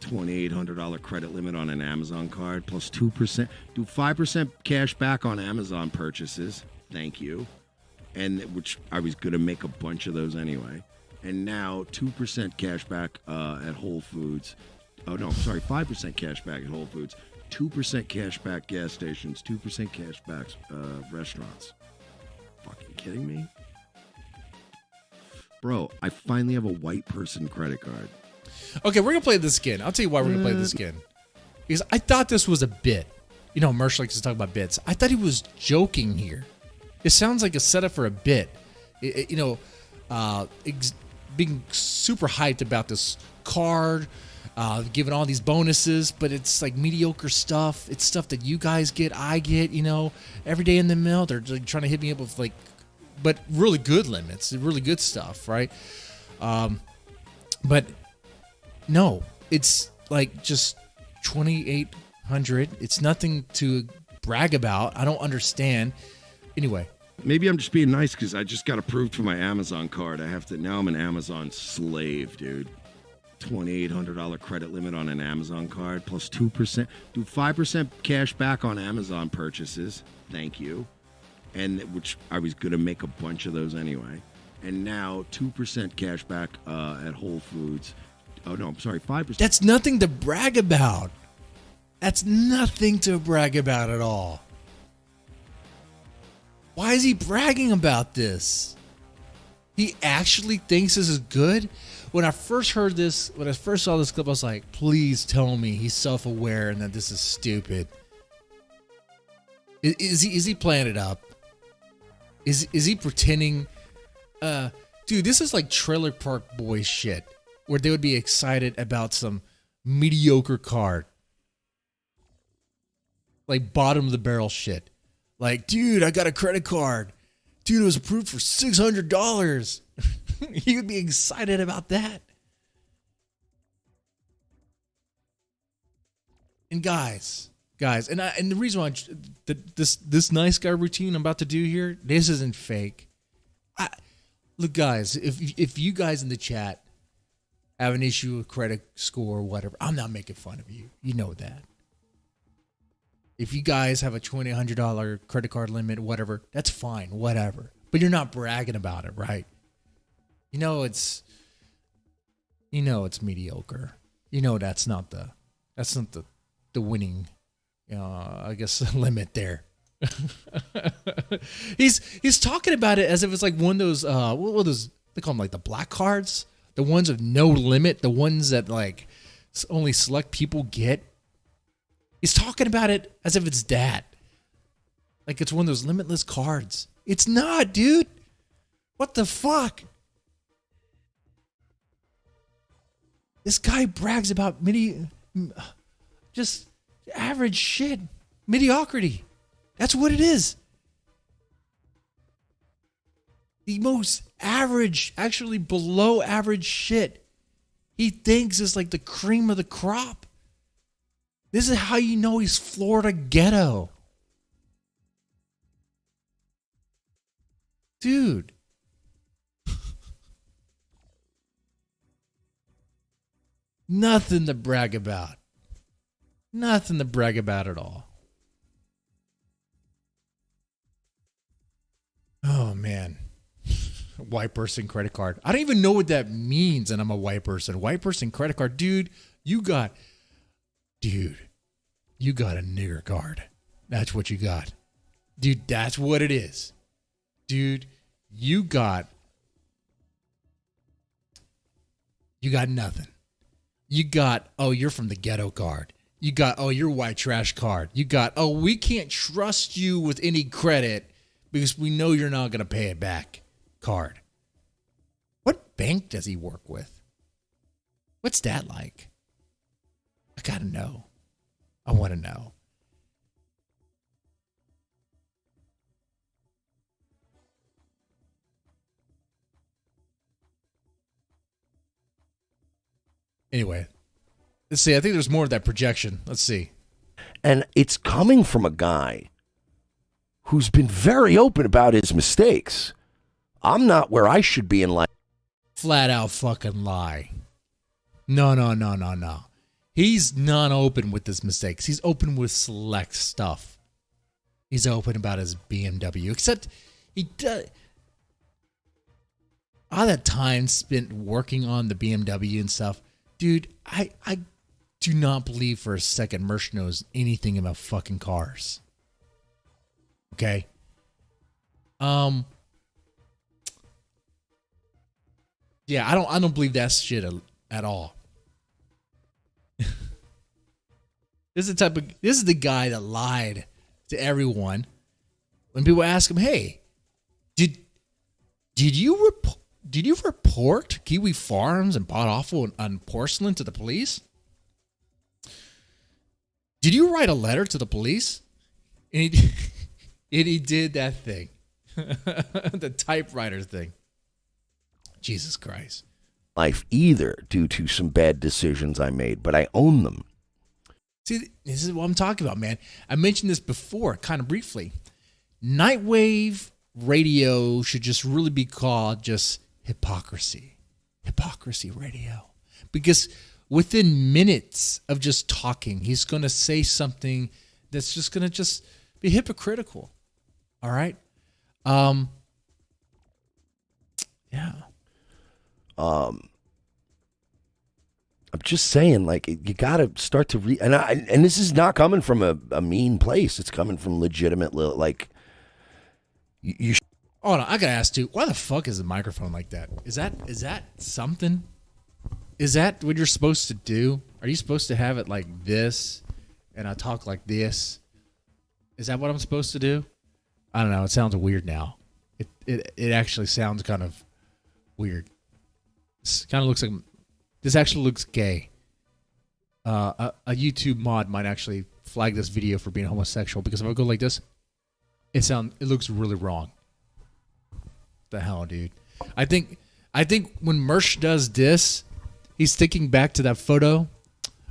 $2,800 credit limit on an Amazon card plus 2%. Do 5% cash back on Amazon purchases. Thank you. And which I was going to make a bunch of those anyway. And now 2% cash back at Whole Foods. Oh, no, sorry, 5% cash back at Whole Foods. 2% cash back gas stations. 2% cash back restaurants. Fucking kidding me? Bro, I finally have a white person credit card. Okay, we're going to play this again. I'll tell you why we're going to play this again. Because I thought this was a bit. You know, Mersh likes to talk about bits. I thought he was joking here. It sounds like a setup for a bit. Being super hyped about this card, giving all these bonuses, but it's like mediocre stuff. It's stuff that you guys get, I get, you know, every day in the mail. They're like trying to hit me up with like, but really good limits, really good stuff, right? But no, it's like just 2,800. It's nothing to brag about. I don't understand. Anyway. Maybe I'm just being nice because I just got approved for my Amazon card. Now I'm an Amazon slave, dude. $2,800 credit limit on an Amazon card plus 2%. Do 5% cash back on Amazon purchases. Thank you. And which I was going to make a bunch of those anyway. And now 2% cash back at Whole Foods. Oh, no, I'm sorry, 5%. That's nothing to brag about. That's nothing to brag about at all. Why is he bragging about this? He actually thinks this is good? When I first heard this, when I first saw this clip, I was like, please tell me he's self-aware and that this is stupid. Is he playing it up? Is he pretending? Dude, this is like Trailer Park Boys shit, where they would be excited about some mediocre card. Like bottom of the barrel shit. Like, dude, I got a credit card. Dude, it was approved for $600. He would be excited about that. And guys, and the reason why this nice guy routine I'm about to do here, this isn't fake. Look, guys, if you guys in the chat have an issue with credit score or whatever, I'm not making fun of you. You know that. If you guys have a $2,800 credit card limit, whatever, that's fine, whatever. But you're not bragging about it, right? You know it's mediocre. You know that's not the winning, I guess, limit there. He's talking about it as if it's like one of those what are those, they call them like the black cards, the ones with no limit, the ones that like only select people get. He's talking about it as if it's that. Like it's one of those limitless cards. It's not, dude. What the fuck? This guy brags about just average shit. Mediocrity. That's what it is. The most average, actually below average shit, he thinks is like the cream of the crop. This is how you know he's Florida ghetto. Dude. Nothing to brag about. Nothing to brag about at all. Oh, man. White person credit card. I don't even know what that means, and I'm a white person. White person credit card. Dude, you got a nigger card. That's what you got. Dude, that's what it is. Dude, you got nothing. You got, you're from the ghetto card. You got, you're white trash card. You got, we can't trust you with any credit because we know you're not going to pay it back card. What bank does he work with? What's that like? I got to know. I want to know. Anyway, let's see. I think there's more of that projection. Let's see. And it's coming from a guy who's been very open about his mistakes. I'm not where I should be in life. Flat out fucking lie. No. He's not open with his mistakes. He's open with select stuff. He's open about his BMW. Except he does. all that time spent working on the BMW and stuff, dude, I do not believe for a second Mersh knows anything about fucking cars. Okay? Yeah, I don't believe that shit at all. This is the guy that lied to everyone when people ask him, "Hey, did you report Kiwi Farms and bought offal on porcelain to the police? Did you write a letter to the police?" And he did that thing, the typewriter thing. Jesus Christ. Life either due to some bad decisions I made, but I own them. See, this is what I'm talking about, man. I mentioned this before, kind of briefly. Nightwave radio should just really be called just hypocrisy. Hypocrisy radio. Because within minutes of just talking, he's going to say something that's just going to just be hypocritical. All right? Yeah. I'm just saying, like, you got to start to read. And this is not coming from a mean place. It's coming from legitimate, like, you Oh, no, I got to ask, too, why the fuck is the microphone like that? Is that something? Is that what you're supposed to do? Are you supposed to have it like this and I talk like this? Is that what I'm supposed to do? I don't know. It sounds weird now. It actually sounds kind of weird. It kind of looks like this actually looks gay. A YouTube mod might actually flag this video for being homosexual because if I go like this, it looks really wrong. The hell, dude. I think when Mersh does this, he's thinking back to that photo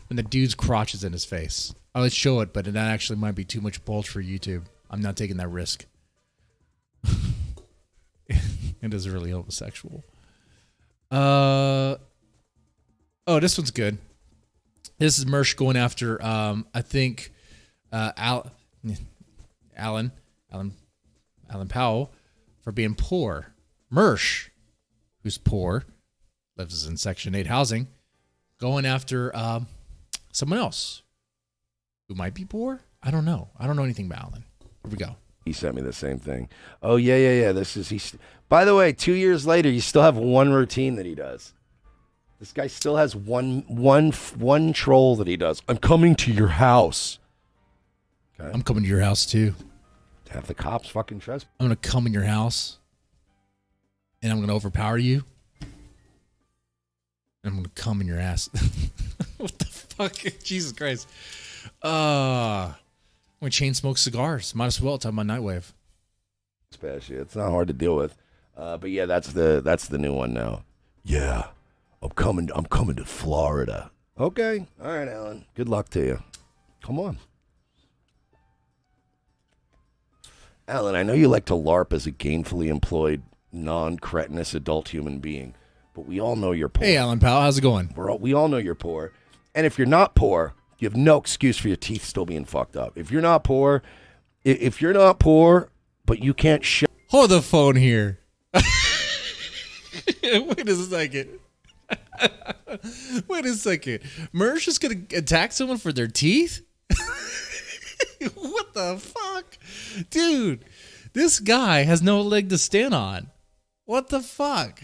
when the dude's crotch is in his face. I would show it, but that actually might be too much bulge for YouTube. I'm not taking that risk. It is really homosexual. Oh, this one's good. This is Mersh going after, I think, Alan Powell for being poor. Mersh, who's poor, lives in Section 8 housing, going after someone else who might be poor. I don't know. I don't know anything about Alan. Here we go. He sent me the same thing. Oh, yeah. By the way, 2 years later, you still have one routine that he does. This guy still has one troll that he does. I'm coming to your house. Okay. I'm coming to your house, too. Have the cops fucking trespass. I'm going to come in your house, and I'm going to overpower you. And I'm going to come in your ass. What the fuck? Jesus Christ. I'm going to chain smoke cigars. Might as well talk about Nightwave. Especially, it's not hard to deal with. But yeah, that's the new one now. Yeah, I'm coming to Florida. Okay, all right, Alan. Good luck to you. Come on, Alan. I know you like to LARP as a gainfully employed, non-cretinous adult human being, but we all know you're poor. Hey, Alan Powell, how's it going? We all know you're poor, and if you're not poor, you have no excuse for your teeth still being fucked up. If you're not poor, but you can't hold the phone here. Wait a second. Wait a second. Mersh is going to attack someone for their teeth? What the fuck? Dude, this guy has no leg to stand on. What the fuck?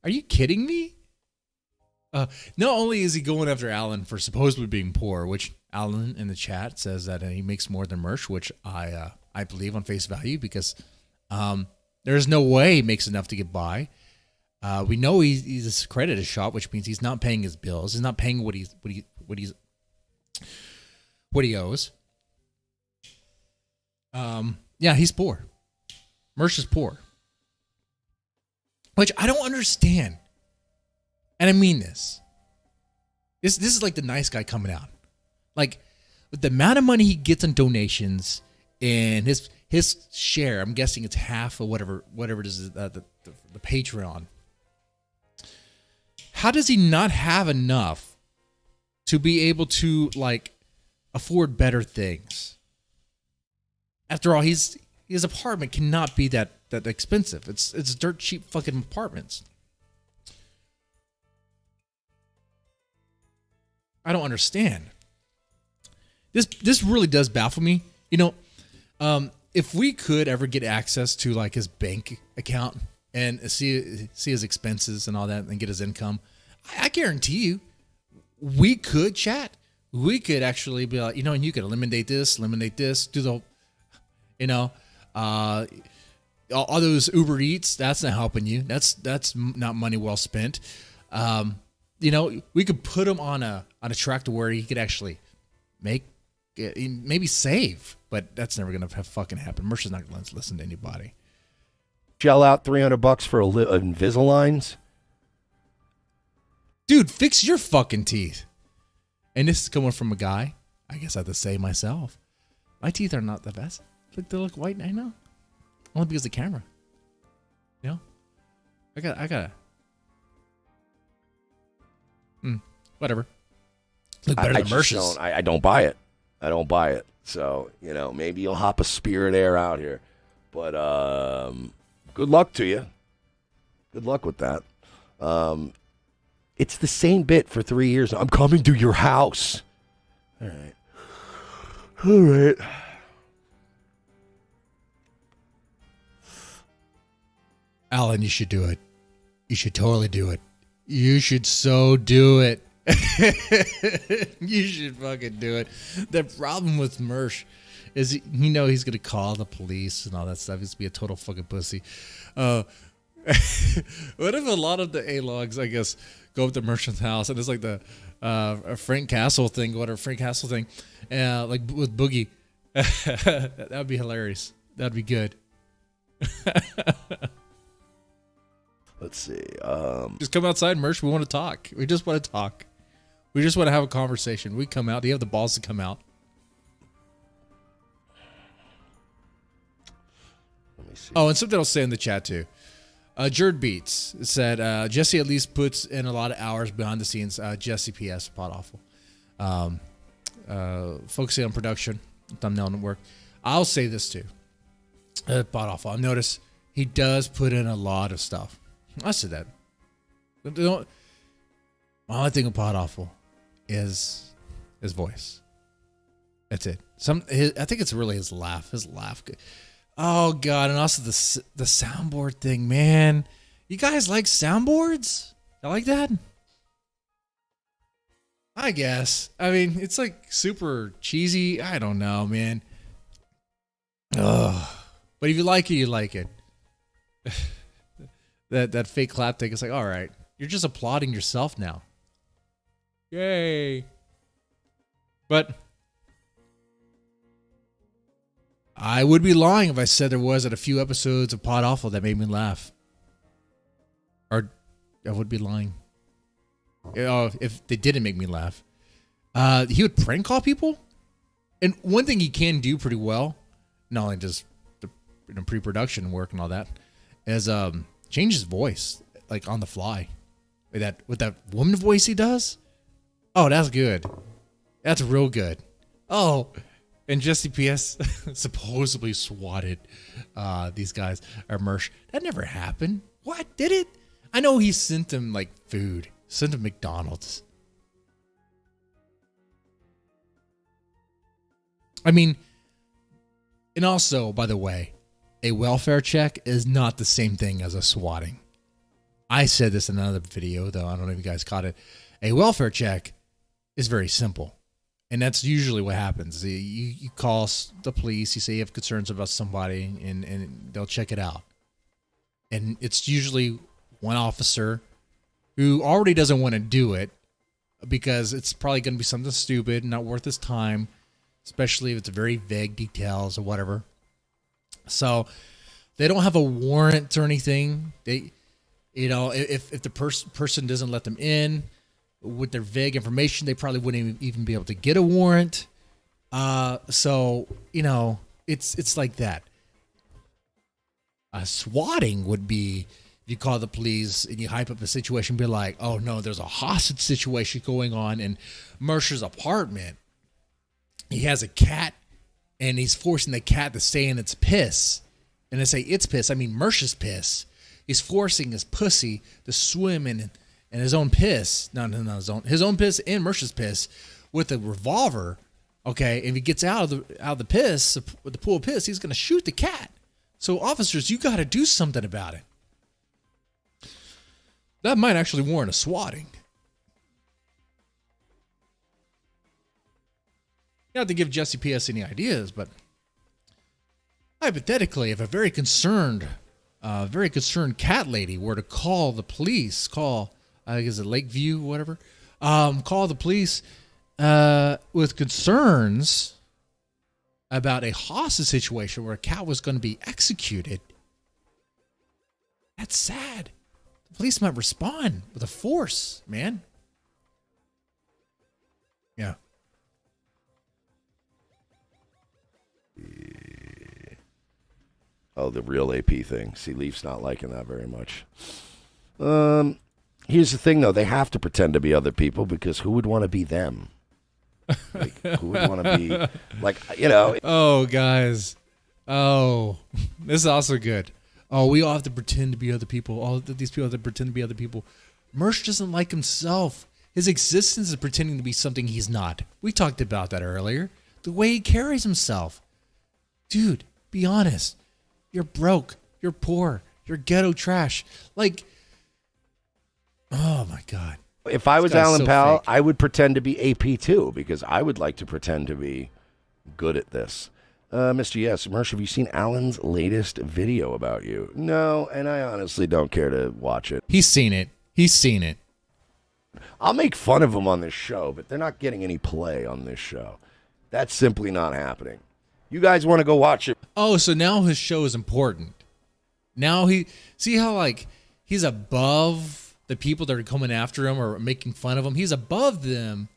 Are you kidding me? Not only is he going after Alan for supposedly being poor, which Alan in the chat says that he makes more than Mersh, which I believe on face value because there's no way he makes enough to get by. We know he's a credited shop, which means he's not paying his bills. He's not paying what he owes. Yeah, he's poor. Mersh is poor, which I don't understand. And I mean this. This is like the nice guy coming out. Like, with the amount of money he gets in donations and his share, I'm guessing it's half or whatever it is, the Patreon. How does he not have enough to be able to, like, afford better things? After all, his apartment cannot be that expensive. It's dirt cheap fucking apartments. I don't understand. This really does baffle me. If we could ever get access to like his bank account and see his expenses and all that and get his income, I guarantee you we could chat. We could actually be like, and you could eliminate this, do the, all those Uber Eats, that's not helping you. That's not money well spent. We could put him on a track to where he could actually maybe save, but that's never gonna fucking happen. Mercer's not gonna listen to anybody. Shell out $300 for Invisaligns. Dude, fix your fucking teeth. And this is coming from a guy. I guess I have to say myself. My teeth are not the best. They look white. I know. Only because of the camera. I gotta. Whatever. Look better than Mercer's. I don't buy it. I don't buy it. So, maybe you'll hop a Spirit Air out here. But good luck to you. Good luck with that. It's the same bit for 3 years. I'm coming to your house. All right. Alan, you should do it. You should totally do it. You should so do it. You should fucking do it. The problem with Mersh is he's gonna call the police and all that stuff. He's gonna be a total fucking pussy. What if a lot of the A-logs, I guess, go up to Merchant's house and it's like the Frank Castle thing, like with Boogie? That would be hilarious. That'd be good. Let's see. Just come outside, Merch. We want to talk. We just want to talk. We just want to have a conversation. We come out. Do you have the balls to come out? Let me see. Oh, and something I'll say in the chat too. Jerd Beats said Jesse at least puts in a lot of hours behind the scenes. Jesse PS Pod Awful. Focusing on production, thumbnail work. I'll say this too. Pod Awful. I've noticed he does put in a lot of stuff. I said that. My only thing with Pod Awful is his voice. That's it. I think it's really his laugh. His laugh. Oh God! And also the soundboard thing, man. You guys like soundboards? I like that. I guess. I mean, it's like super cheesy. I don't know, man. Ugh. But if you like it, you like it. that fake clap thing. It's like, all right, you're just applauding yourself now. Yay! But I would be lying if I said there wasn't a few episodes of Pod Awful that made me laugh. Or I would be lying. If they didn't make me laugh. He would prank call people. And one thing he can do pretty well, not only just the pre-production work and all that, is change his voice like on the fly. With that woman voice he does. Oh, that's good. That's real good. Oh, and Jesse PS supposedly swatted these guys or Mersh. That never happened. What? Did it? I know he sent them like food. Sent them McDonald's. I mean, and also, by the way, a welfare check is not the same thing as a swatting. I said this in another video, though. I don't know if you guys caught it. A welfare check is very simple. And that's usually what happens. You call the police, you say you have concerns about somebody, and they'll check it out. And it's usually one officer who already doesn't want to do it because it's probably going to be something stupid, not worth his time, especially if it's very vague details or whatever. So they don't have a warrant or anything. They, if the person doesn't let them in with their vague information, they probably wouldn't even be able to get a warrant. So it's like that. Swatting would be you call the police and you hype up a situation, be like, oh no, there's a hostage situation going on in Mercer's apartment. He has a cat and he's forcing the cat to stay in its piss. And I say it's piss, I mean Mercer's piss. He's forcing his pussy to swim in and his own piss, his own piss and Mersh's piss with a revolver. Okay, if he gets out of the piss, with the pool of piss, he's going to shoot the cat. So officers, you got to do something about it. That might actually warrant a swatting. You don't have to give Jesse P.S. any ideas, but hypothetically, if a very concerned cat lady were to call the police, I think it's Lakeview, whatever, call the police with concerns about a hostage situation where a cat was going to be executed, that's sad. The police might respond with a force, man. Yeah. Oh, the real AP thing. See, Leaf's not liking that very much. Here's the thing, though. They have to pretend to be other people because who would want to be them? Like, who would want to be, like, you know. Oh, guys. Oh, this is also good. Oh, we all have to pretend to be other people. All of these people have to pretend to be other people. Mersh doesn't like himself. His existence is pretending to be something he's not. We talked about that earlier. The way he carries himself. Dude, be honest. You're broke. You're poor. You're ghetto trash. Like, oh my God. If I was guy's Alan so Powell, fake. I would pretend to be AP too because I would like to pretend to be good at this. Mr. Yes, Mersh, have you seen Alan's latest video about you? No, and I honestly don't care to watch it. He's seen it. He's seen it. I'll make fun of him on this show, but they're not getting any play on this show. That's simply not happening. You guys want to go watch it? Oh, so now his show is important. Now see how like he's above the people that are coming after him or making fun of him. He's above them,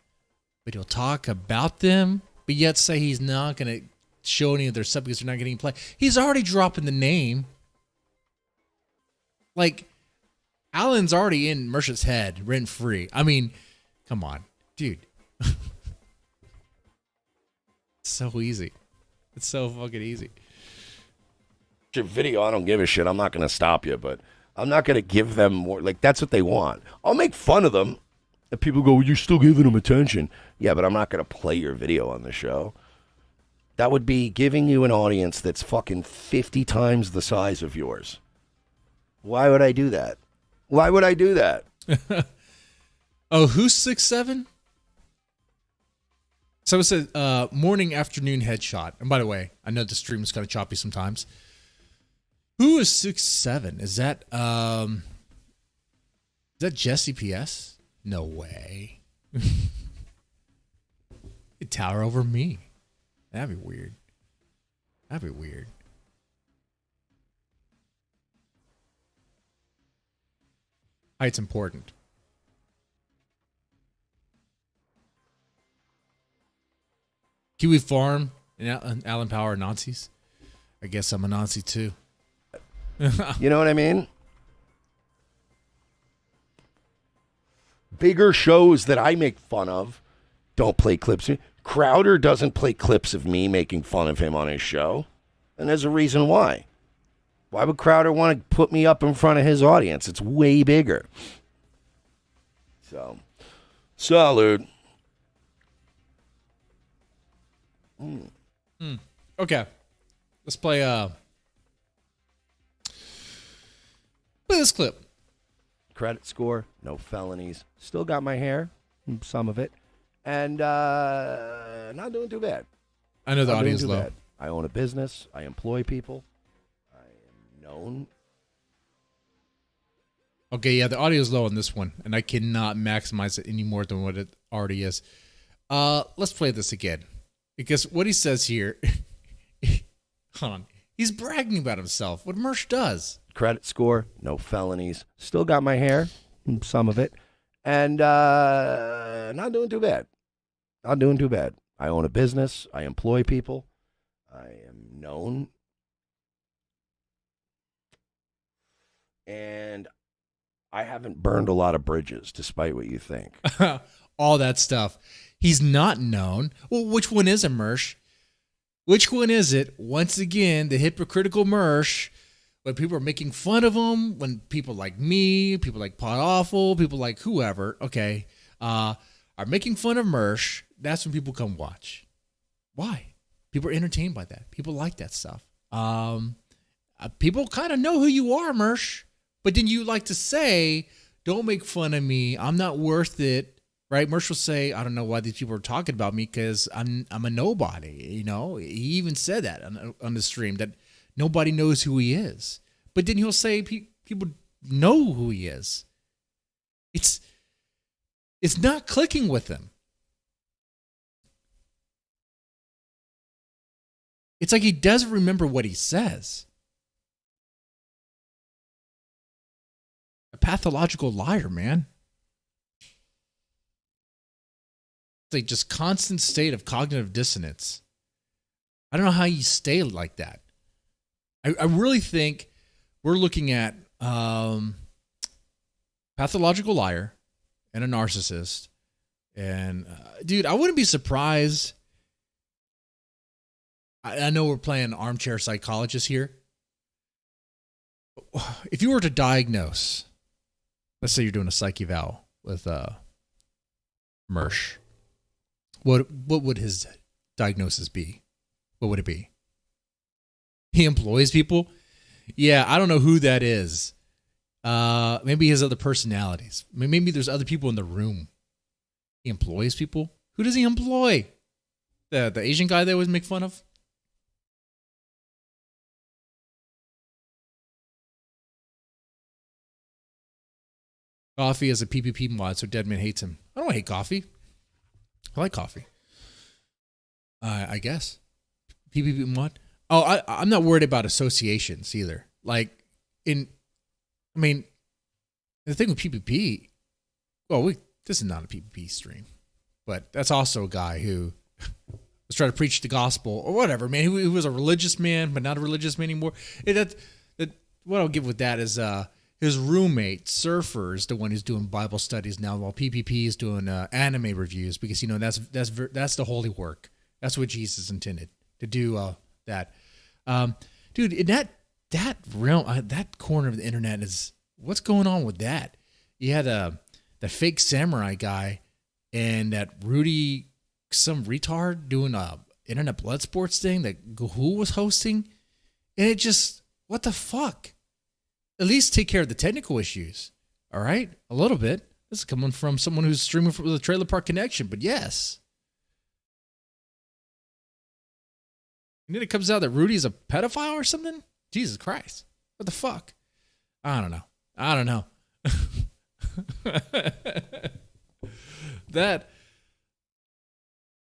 but he'll talk about them, but yet say he's not going to show any of their stuff because they're not getting play. He's already dropping the name. Like, Alan's already in Mersh's head, rent free. I mean, come on, dude. It's so easy. It's so fucking easy. Your video, I don't give a shit. I'm not going to stop you, but I'm not going to give them more. Like, that's what they want. I'll make fun of them. And people go, well, you're still giving them attention. Yeah, but I'm not going to play your video on the show. That would be giving you an audience that's fucking 50 times the size of yours. Why would I do that? Why would I do that? Oh, who's 6'7"? So it said morning, afternoon headshot. And by the way, I know the stream is kind of choppy sometimes. Who is 6'7"? Is that Jesse PS? No way. He'd tower over me. That'd be weird. That'd be weird. Height's important. Kiwi Farm and Alan Power are Nazis. I guess I'm a Nazi too. You know what I mean? Bigger shows that I make fun of don't play clips. Crowder doesn't play clips of me making fun of him on his show. And there's a reason why. Why would Crowder want to put me up in front of his audience? It's way bigger. So, salute. Okay. Let's play this clip. Credit score, no felonies. Still got my hair, some of it. And not doing too bad. I know the Not doing audio's too low. bad. I own a business. I employ people. I am known. Okay, yeah, the audio's low on this one, and I cannot maximize it any more than what it already is. Let's play this again. Because what he says here, hold on, he's bragging about himself, what Mersh does. Credit score, no felonies. Still got my hair, some of it. And not doing too bad. Not doing too bad. I own a business. I employ people. I am known. And I haven't burned a lot of bridges, despite what you think. All that stuff. He's not known. Well, which one is it, Mersh? Which one is it? Once again, the hypocritical Mersh when people are making fun of him, when people like me, people like Pot Awful, people like whoever, okay, are making fun of Mersh, that's when people come watch. Why? People are entertained by that. People like that stuff. People kind of know who you are, Mersh, but then you like to say, don't make fun of me. I'm not worth it, right? Mersh will say, I don't know why these people are talking about me because I'm a nobody. You know, he even said that on the stream that nobody knows who he is. But then he'll say people know who he is. It's not clicking with him. It's like he doesn't remember what he says. A pathological liar, man. It's like just constant state of cognitive dissonance. I don't know how you stay like that. I really think we're looking at pathological liar and a narcissist. And dude, I wouldn't be surprised. I know we're playing armchair psychologist here. If you were to diagnose, let's say you're doing a psych eval with Mersh, what would his diagnosis be? What would it be? He employs people? Yeah, I don't know who that is. Maybe he has other personalities. Maybe there's other people in the room. He employs people? Who does he employ? The Asian guy they always make fun of? Coffee is a PPP mod, so Deadman hates him. I don't hate coffee. I like coffee. I guess. PPP mod. Oh, I'm not worried about associations either. Like, the thing with PPP, this is not a PPP stream, but that's also a guy who was trying to preach the gospel or whatever, man. He was a religious man, but not a religious man anymore. What I'll give with that is his roommate, Surfer, is the one who's doing Bible studies now, while PPP is doing anime reviews because, that's the holy work. That's what Jesus intended to do. That, dude, in that realm, that corner of the internet is what's going on with that. You had the fake samurai guy and that Rudy, some retard doing a internet blood sports thing that Gahul was hosting, and it just, what the fuck? At least take care of the technical issues. All right, a little bit. This is coming from someone who's streaming from the Trailer Park Connection, but yes. And then it comes out that Rudy's a pedophile or something? Jesus Christ. What the fuck? I don't know. That,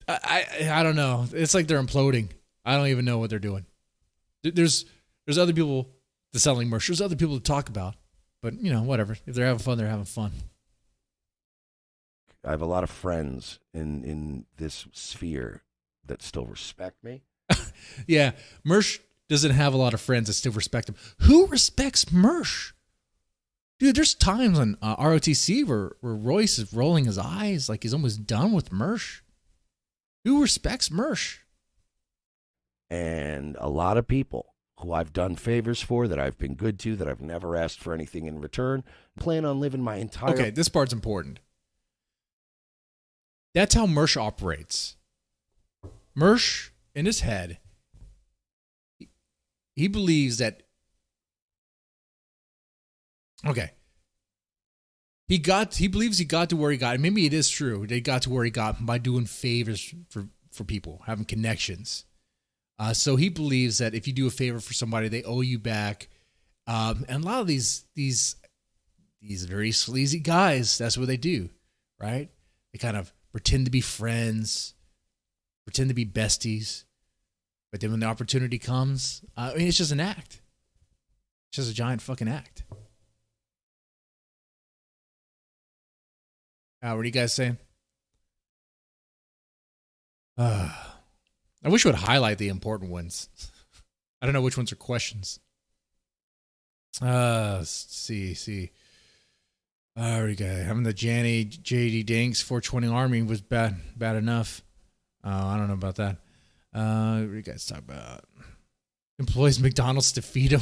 I don't know. It's like they're imploding. I don't even know what they're doing. There's other people to selling merch. There's other people to talk about. But, whatever. If they're having fun, they're having fun. I have a lot of friends in this sphere that still respect me. Yeah, Mersh doesn't have a lot of friends that still respect him. Who respects Mersh? Dude, there's times on ROTC where Royce is rolling his eyes like he's almost done with Mersh. Who respects Mersh? And a lot of people who I've done favors for, that I've been good to, that I've never asked for anything in return, plan on living my entire... Okay, this part's important. That's how Mersh operates. Mersh, in his head, he believes that... Okay. He believes he got to where he got. And maybe it is true. They got to where he got by doing favors for people, having connections. So he believes that if you do a favor for somebody, they owe you back. And a lot of these very sleazy guys, that's what they do, right? They kind of pretend to be friends, pretend to be besties. But then when the opportunity comes, it's just an act. It's just a giant fucking act. What are you guys saying? I wish you would highlight the important ones. I don't know which ones are questions. See. There we go. Having the JD Dinks 420 Army was bad enough. I don't know about that. What do you guys talk about? Employs McDonald's to feed him.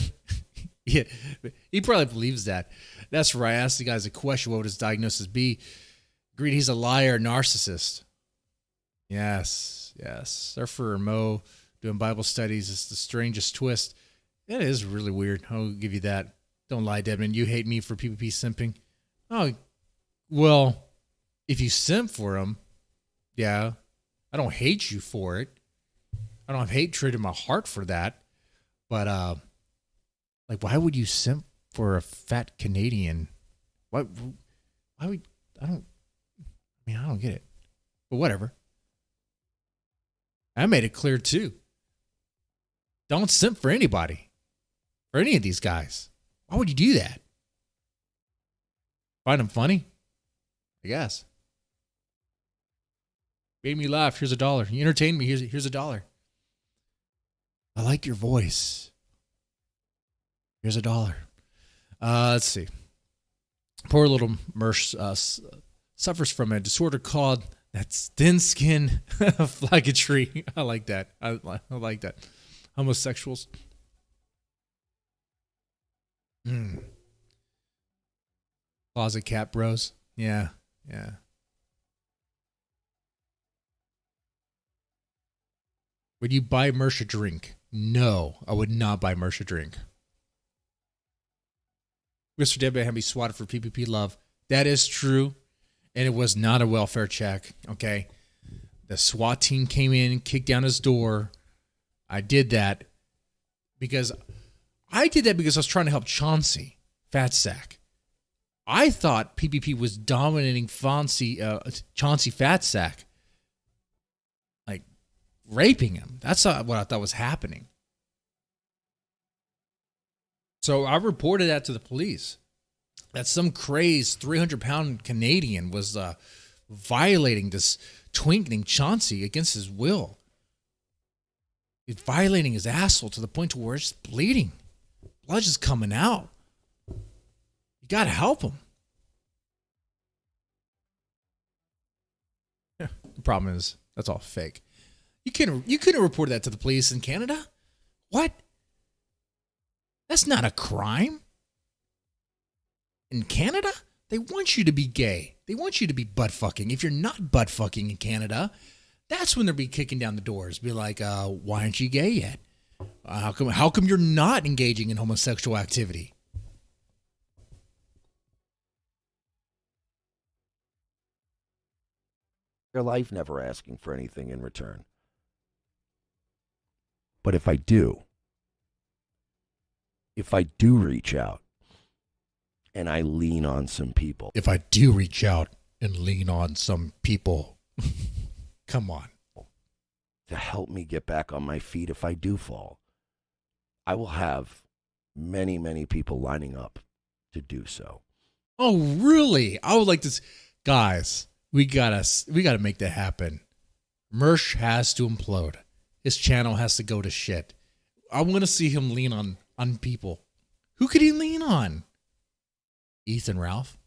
Yeah, he probably believes that. That's right. I asked the guys a question. What would his diagnosis be? Agreed he's a liar, narcissist. Yes. Surfer Mo doing Bible studies is the strangest twist. That is really weird. I'll give you that. Don't lie, Debman. You hate me for PvP simping. Oh, well, if you simp for him, yeah. I don't hate you for it. I don't have hatred in my heart for that. But, like, why would you simp for a fat Canadian? Why would, I don't get it. But whatever. I made it clear, too. Don't simp for anybody. For any of these guys. Why would you do that? Find them funny? I guess. Made me laugh. Here's $1. You entertained me. Here's $1. I like your voice. Here's $1. Let's see. Poor little Mersh suffers from a disorder called that's thin skin flagotry. I like that. I like that. Homosexuals. Closet cat bros. Yeah. Would you buy Mersh a drink? No, I would not buy Mersh a drink. Mr. Deadman had me swatted for PPP love. That is true. And it was not a welfare check. Okay. The SWAT team came in, kicked down his door. I did that because I was trying to help Chauncey, Fat Sack. I thought PPP was dominating Chauncey Fat Sack. Like raping him. That's what I thought was happening. So I reported that to the police. That some crazed 300-pound Canadian was violating this twinkling Chauncey against his will. He's violating his asshole to the point to where it's bleeding. Blood's just coming out. You got to help him. Yeah, the problem is that's all fake. You couldn't report that to the police in Canada. What? That's not a crime. In Canada, they want you to be gay. They want you to be butt fucking. If you're not butt fucking in Canada, that's when they'll be kicking down the doors. Be like, why aren't you gay yet? How come you're not engaging in homosexual activity? Your life never asking for anything in return. But if I do reach out and I lean on some people. If I do reach out and lean on some people, come on. To help me get back on my feet if I do fall, I will have many, many people lining up to do so. Oh, really? I would like to. Guys, we gotta make that happen. Mersh has to implode. His channel has to go to shit. I want to see him lean on people. Who could he lean on? Ethan Ralph.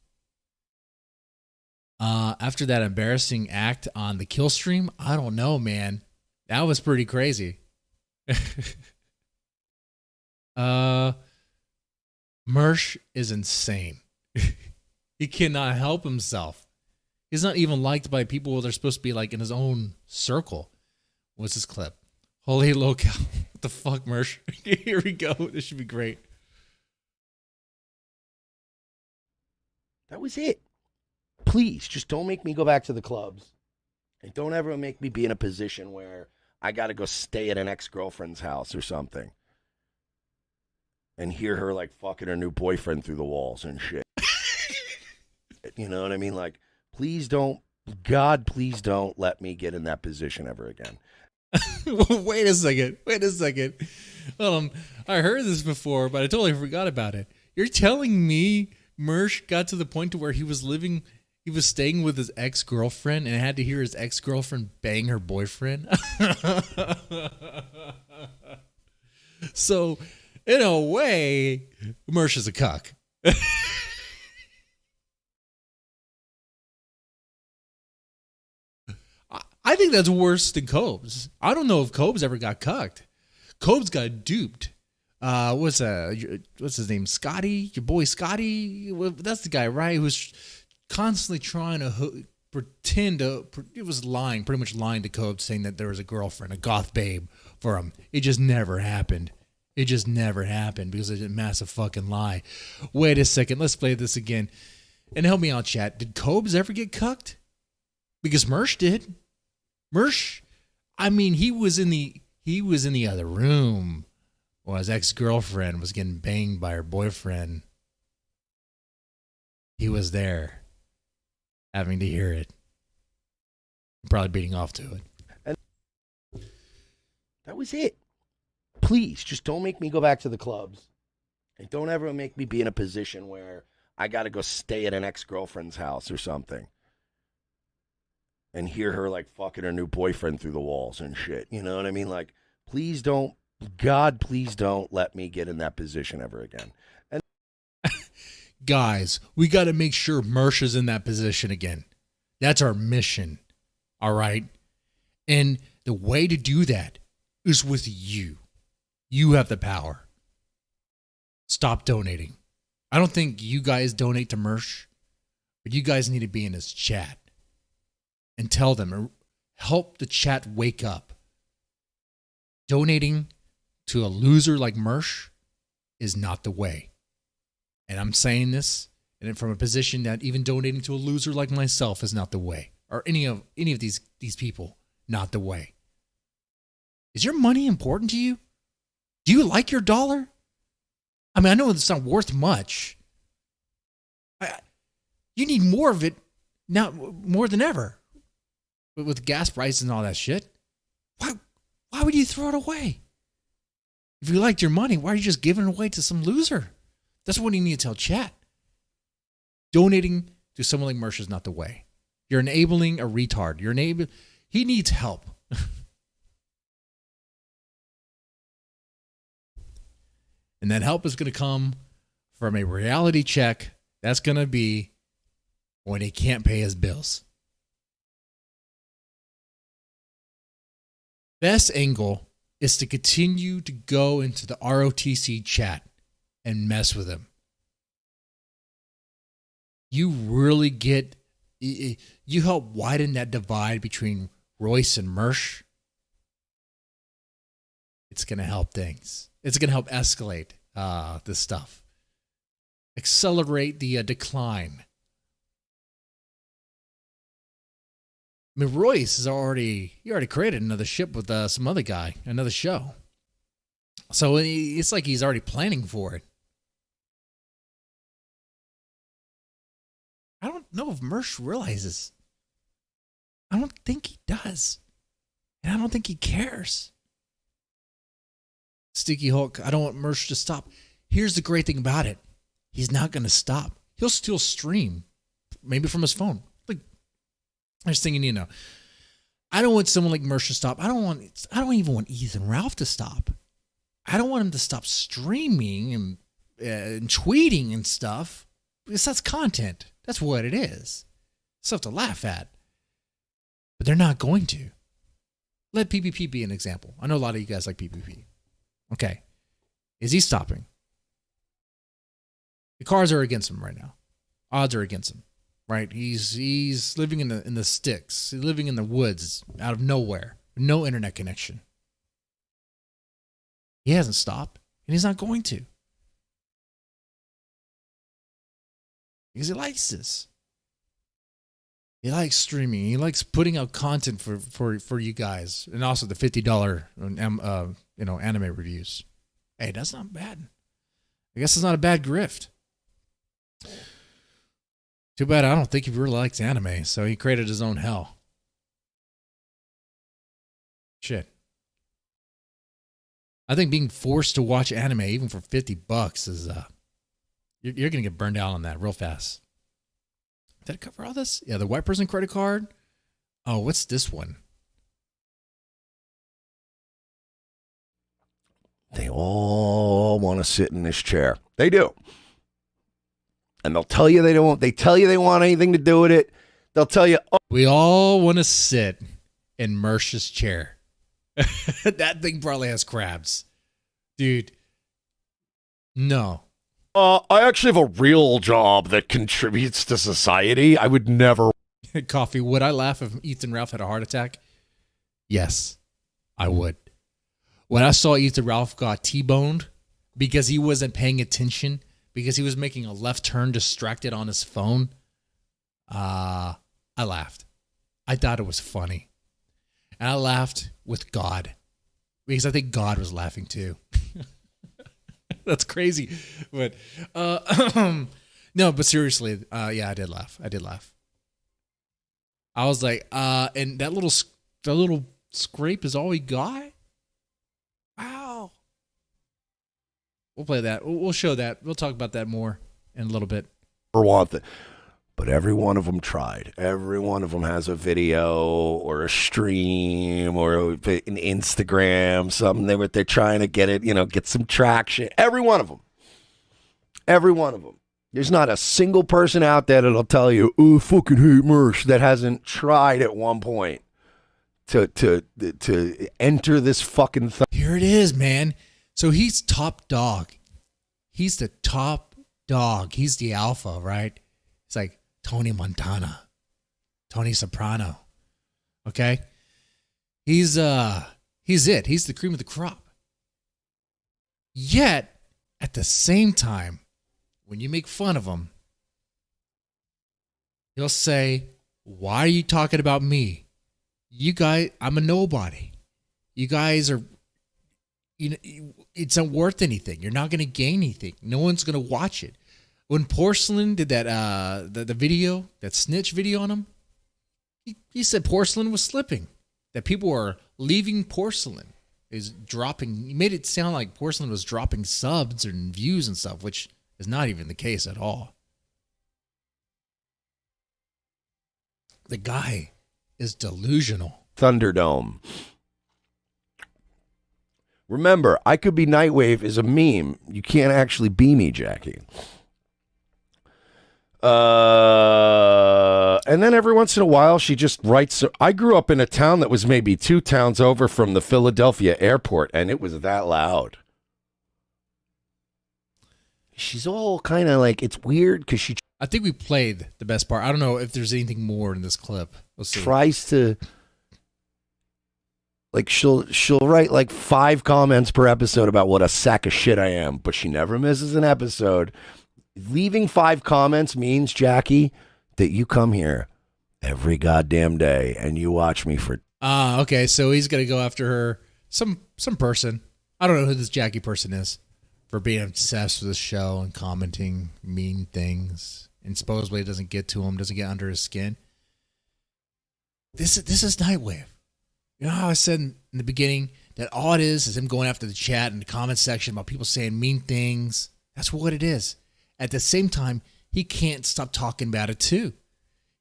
After that embarrassing act on the kill stream, I don't know, man. That was pretty crazy. Mersh is insane. He cannot help himself. He's not even liked by people that are supposed to be like in his own circle. What's this clip? Holy locale. What the fuck, Mersh? Here we go. This should be great. That was it. Please, just don't make me go back to the clubs. And don't ever make me be in a position where I got to go stay at an ex-girlfriend's house or something. And hear her like fucking her new boyfriend through the walls and shit. You know what I mean? Like, please don't, God, please don't let me get in that position ever again. Wait a second. I heard this before, but I totally forgot about it. You're telling me Mersh got to the point to where he was staying with his ex-girlfriend and had to hear his ex-girlfriend bang her boyfriend? So, in a way, Mersh is a cuck. I think that's worse than Cobes. I don't know if Cobes ever got cucked. Cobes got duped. what's his name? Scotty, your boy Scotty. Well, that's the guy, right? Who was constantly trying to it was lying, pretty much lying to Cope, saying that there was a girlfriend, a goth babe for him. It just never happened. It just never happened because it's a massive fucking lie. Wait a second. Let's play this again. And help me out, chat. Did Cobes ever get cucked? Because Mersh did. Mersh, I mean, he was in the other room while his ex-girlfriend was getting banged by her boyfriend. He was there, having to hear it. Probably beating off to it. And that was it. Please, just don't make me go back to the clubs. And don't ever make me be in a position where I got to go stay at an ex-girlfriend's house or something. And hear her like fucking her new boyfriend through the walls and shit. You know what I mean? Like, please don't, God, please don't let me get in that position ever again. And guys, we got to make sure Mersh is in that position again. That's our mission. All right. And the way to do that is with you. You have the power. Stop donating. I don't think you guys donate to Mersh, but you guys need to be in his chat and tell them, or help the chat wake up. Donating to a loser like Mersh is not the way. And I'm saying this and from a position that even donating to a loser like myself is not the way. Or any of these people, not the way. Is your money important to you? Do you like your dollar? I mean, I know it's not worth much. You need more of it now, more than ever. But with gas prices and all that shit, why would you throw it away? If you liked your money, why are you just giving it away to some loser? That's what you need to tell chat. Donating to someone like Mersh is not the way. You're enabling a retard. He needs help. And that help is going to come from a reality check. That's going to be when he can't pay his bills. Best angle is to continue to go into the ROTC chat and mess with him. You really you help widen that divide between Royce and Mersh. It's going to help things. It's going to help escalate this stuff. Accelerate the decline. I mean, Royce he already created another ship with some other guy, another show. So it's like he's already planning for it. I don't know if Mersh realizes. I don't think he does. And I don't think he cares. Sticky Hulk, I don't want Mersh to stop. Here's the great thing about it. He's not going to stop. He'll still stream, maybe from his phone. Like, I was thinking, I don't want someone like Mersh to stop. I don't even want Ethan Ralph to stop. I don't want him to stop streaming and tweeting and stuff, because that's content. That's what it is. Stuff to laugh at. But they're not going to. Let PPP be an example. I know a lot of you guys like PPP. Okay. Is he stopping? The cards are against him right now. Odds are against him. Right? He's living in the sticks. He's living in the woods out of nowhere. No internet connection. He hasn't stopped, and he's not going to. Because he likes this. He likes streaming. He likes putting out content for you guys, and also the $50 anime reviews. Hey, that's not bad. I guess it's not a bad grift. Too bad I don't think he really likes anime, so he created his own hell. Shit. I think being forced to watch anime even for $50 is you're gonna get burned out on that real fast. Did I cover all this? Yeah, the white person credit card. Oh, what's this one? They all want to sit in this chair. They do. And they'll tell you they don't. They tell you they want anything to do with it. They'll tell you, oh. We all want to sit in Mersh's chair. That thing probably has crabs. Dude, No. I actually have a real job that contributes to society. I would never. Coffee, would I laugh if Ethan Ralph had a heart attack? Yes, I would. When I saw Ethan Ralph got T-boned because he wasn't paying attention, because he was making a left turn distracted on his phone, I laughed. I thought it was funny. And I laughed with God because I think God was laughing too. That's crazy. But no, but seriously, yeah, I did laugh. I was like, and that little scrape is all he got? Wow. We'll play that. We'll show that. We'll talk about that more in a little bit. Want that. But every one of them tried. Every one of them has a video or a stream or an Instagram, something they're trying to get it, get some traction. Every one of them. Every one of them. There's not a single person out there that'll tell you, "Oh, I fucking hate Mersh," that hasn't tried at one point to enter this fucking thing. Here it is, man. So he's top dog. He's the top dog. He's the alpha, right? It's like Tony Montana, Tony Soprano. Okay? He's it. He's the cream of the crop. Yet, at the same time, when you make fun of him, he'll say, "Why are you talking about me? You guys, I'm a nobody. You guys are, it's not worth anything. You're not going to gain anything. No one's going to watch it." When Porcelain did that, the video, that snitch video on him, he said Porcelain was slipping, that people were leaving Porcelain, is dropping. He made it sound like Porcelain was dropping subs and views and stuff, which is not even the case at all. The guy is delusional. Thunderdome. Remember, I Could Be Nightwave is a meme. You can't actually be me, Jackie. And then every once in a while, she just writes. I grew up in a town that was maybe 2 towns over from the Philadelphia airport, and it was that loud. She's all kind of like, it's weird because she I think we played the best part. I don't know if there's anything more in this clip. Let's see. tries to, like, she'll write like 5 comments per episode about what a sack of shit I am, but she never misses an episode. Leaving 5 comments means, Jackie, that you come here every goddamn day and you watch me for. Okay. So he's gonna go after her. Some person. I don't know who this Jackie person is, for being obsessed with the show and commenting mean things, and supposedly it doesn't get to him, doesn't get under his skin. This is Nightwave. You know how I said in the beginning that all it is him going after the chat and the comment section about people saying mean things. That's what it is. At the same time, he can't stop talking about it too.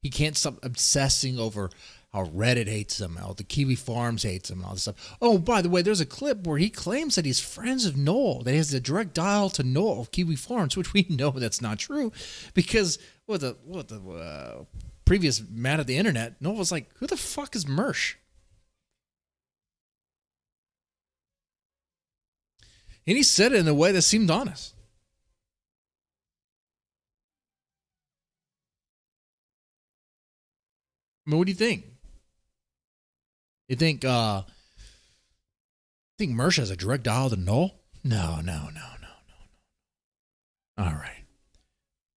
He can't stop obsessing over how Reddit hates him, how the Kiwi Farms hates him, and all this stuff. Oh, by the way, there's a clip where he claims that he's friends with Noel, that he has a direct dial to Noel of Kiwi Farms, which we know that's not true, because the previous man of the internet, Noel was like, "Who the fuck is Mersh?" And he said it in a way that seemed honest. I mean, what do you think? You think Mersh has a direct dial to Noel? No. All right.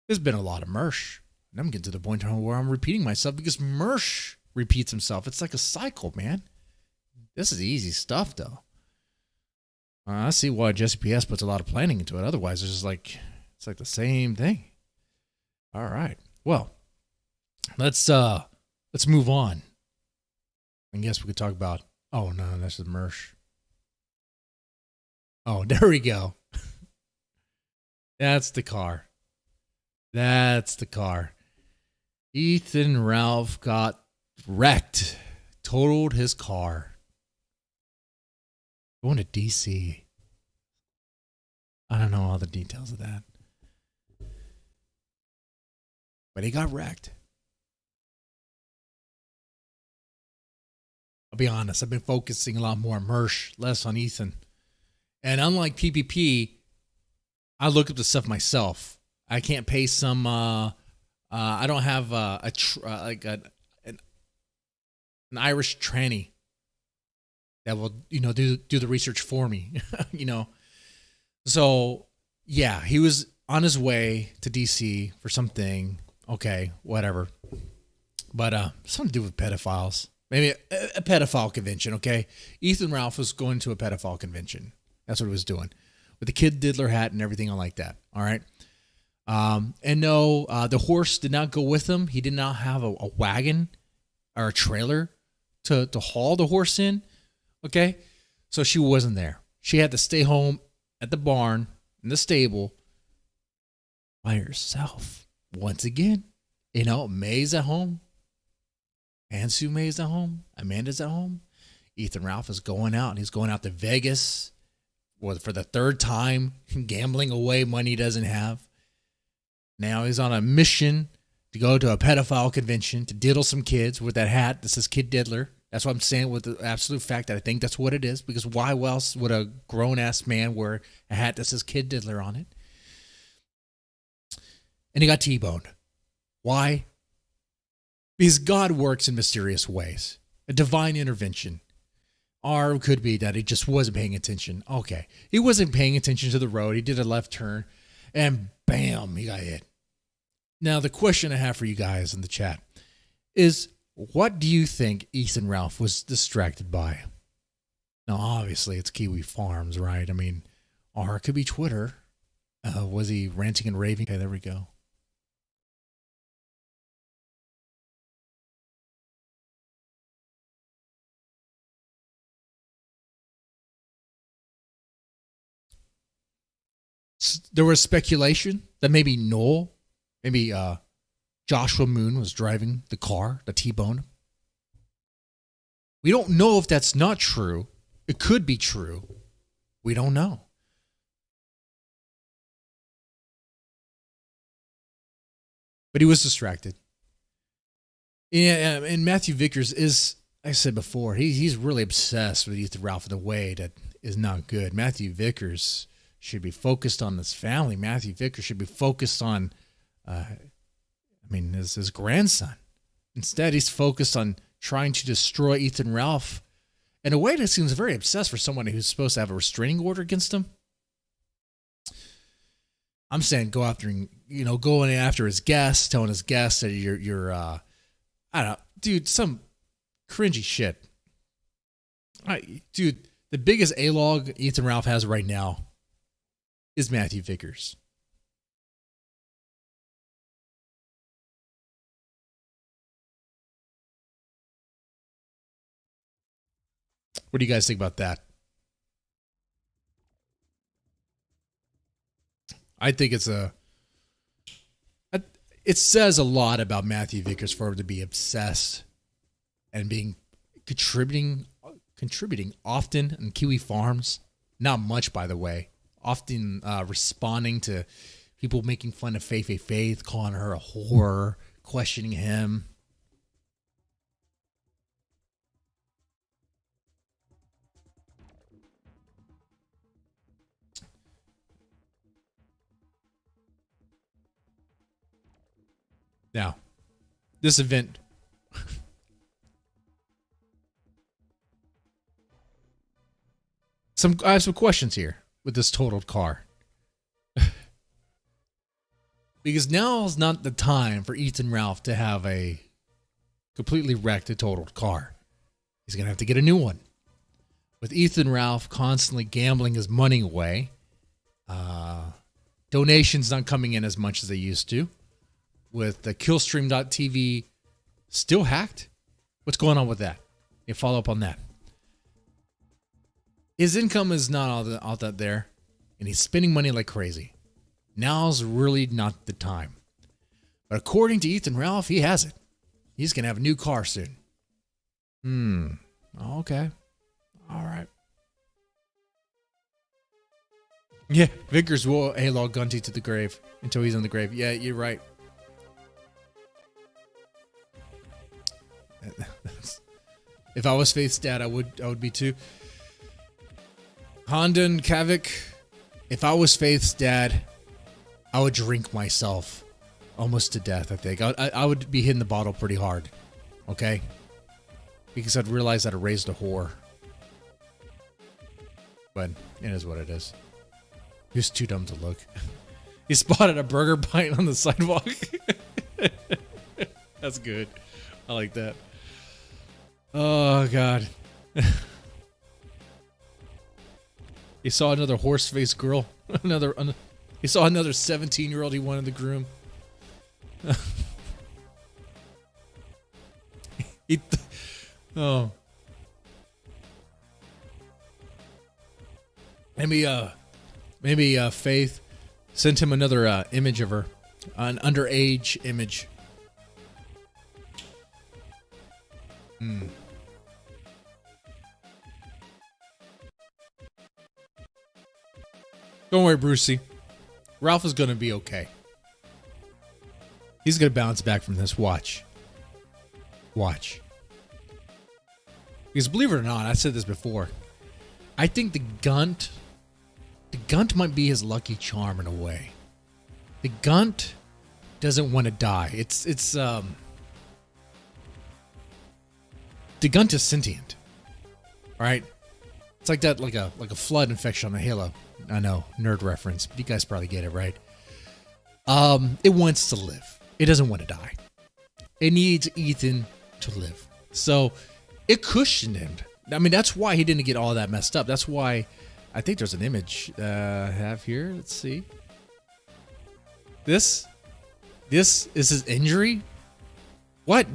There's been a lot of Mersh. And I'm getting to the point where I'm repeating myself because Mersh repeats himself. It's like a cycle, man. This is easy stuff, though. I see why Jesse PS puts a lot of planning into it. Otherwise, it's like the same thing. All right. Well, let's move on. I guess we could talk about. Oh no, that's the Mersh. Oh, there we go. That's the car. Ethan Ralph got wrecked, totaled his car. Going to DC. I don't know all the details of that, but he got wrecked. I'll be honest, I've been focusing a lot more on Mersh, less on Ethan. And unlike PPP, I look up the stuff myself. I can't pay some. I don't have an Irish tranny that will do the research for me. So yeah, he was on his way to DC for something. Okay, whatever. But something to do with pedophiles. Maybe a pedophile convention. Okay, Ethan Ralph was going to a pedophile convention. That's what he was doing with the Kid Diddler hat and everything like that. All right. And no, the horse did not go with him. He did not have a wagon or a trailer to haul the horse in. Okay. So she wasn't there. She had to stay home at the barn in the stable by herself. Once again, May's at home. Ansu May's at home. Amanda's at home. Ethan Ralph is going out. He's going out to Vegas for the third time, gambling away money he doesn't have. Now he's on a mission to go to a pedophile convention to diddle some kids with that hat that says Kid Diddler. That's what I'm saying with the absolute fact that I think that's what it is. Because why else would a grown-ass man wear a hat that says Kid Diddler on it? And he got T-boned. Why? Because God works in mysterious ways. A divine intervention. Or it could be that he just wasn't paying attention. Okay. He wasn't paying attention to the road. He did a left turn. And bam, he got hit. Now, the question I have for you guys in the chat is, what do you think Ethan Ralph was distracted by? Now, obviously, it's Kiwi Farms, right? I mean, or it could be Twitter. Was he ranting and raving? Okay, there we go. There was speculation that maybe Joshua Moon was driving the car, the T-bone. We don't know if that's not true. It could be true. We don't know. But he was distracted. Yeah, and Matthew Vickers is, like I said before, he's really obsessed with Ethan Ralph in a way that is not good. Matthew Vickers should be focused on his family. Matthew Vickers should be focused on, his grandson. Instead, he's focused on trying to destroy Ethan Ralph in a way that seems very obsessed for someone who's supposed to have a restraining order against him. I'm saying go going after his guests, telling his guests that you're I don't know, dude, some cringy shit. Dude, the biggest A-log Ethan Ralph has right now is Matthew Vickers. What do you guys think about that? I think it says a lot about Matthew Vickers for him to be obsessed and being contributing often in Kiwi Farms. Not much, by the way. Often responding to people making fun of Faith, calling her a whore, questioning him. Now, this event I have some questions here with this totaled car. Because now is not the time for Ethan Ralph to have a completely wrecked and totaled car. He's going to have to get a new one. With Ethan Ralph constantly gambling his money away, donations not coming in as much as they used to, with the Killstream.tv still hacked. What's going on with that? You follow up on that. His income is not all that there, and he's spending money like crazy. Now's really not the time. But according to Ethan Ralph, he has it. He's going to have a new car soon. Okay. All right. Yeah, Vickers will A-log Gunty to the grave until he's in the grave. Yeah, you're right. If I was Faith's dad, I would be too. Honda and Kavik, if I was Faith's dad, I would drink myself almost to death, I think. I would be hitting the bottle pretty hard, okay? Because I'd realize that I raised a whore. But it is what it is. He was too dumb to look. He spotted a burger pint on the sidewalk. That's good. I like that. Oh, God. He saw another horse-faced girl. He saw another 17-year-old he wanted to groom. Oh. Maybe Faith sent him another image of her, an underage image. Don't worry, Brucey. Ralph is going to be okay. He's going to bounce back from this. Watch. Watch. Because believe it or not, I said this before. I think the Gunt might be his lucky charm in a way. The Gunt doesn't want to die. The Gunt is sentient. All right? It's like that, like a flood infection on a Halo. I know, nerd reference, but you guys probably get it, right? It wants to live. It doesn't want to die. It needs Ethan to live. So it cushioned him. I mean, that's why he didn't get all that messed up. That's why I think there's an image I have here. Let's see. This is his injury? What?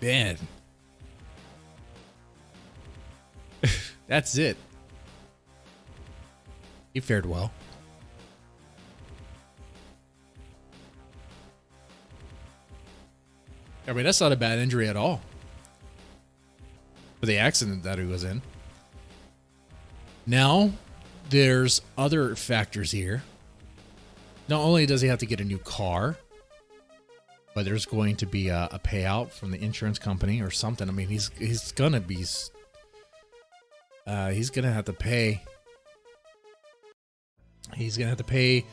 Man. That's it. He fared well. I mean, that's not a bad injury at all. For the accident that he was in. Now, there's other factors here. Not only does he have to get a new car, but there's going to be a payout from the insurance company or something. I mean, he's gonna have to pay. He's gonna have to pay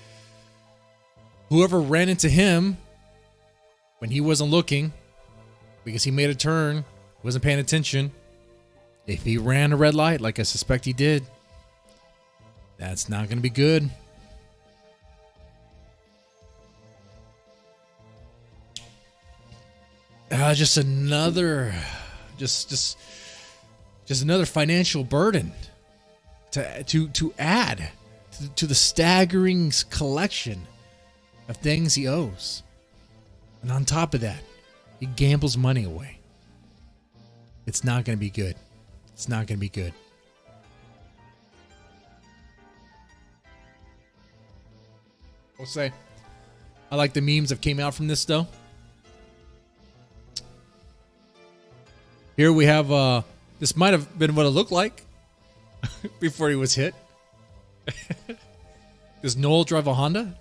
whoever ran into him when he wasn't looking because he made a turn, wasn't paying attention. If he ran a red light, like I suspect he did, that's not going to be good. Just another financial burden to add to the staggering collection of things he owes. And on top of that, he gambles money away. It's not going to be good. It's not going to be good. I'll say, I like the memes that came out from this, though. Here we have, this might have been what it looked like before he was hit. Does Noel drive a Honda?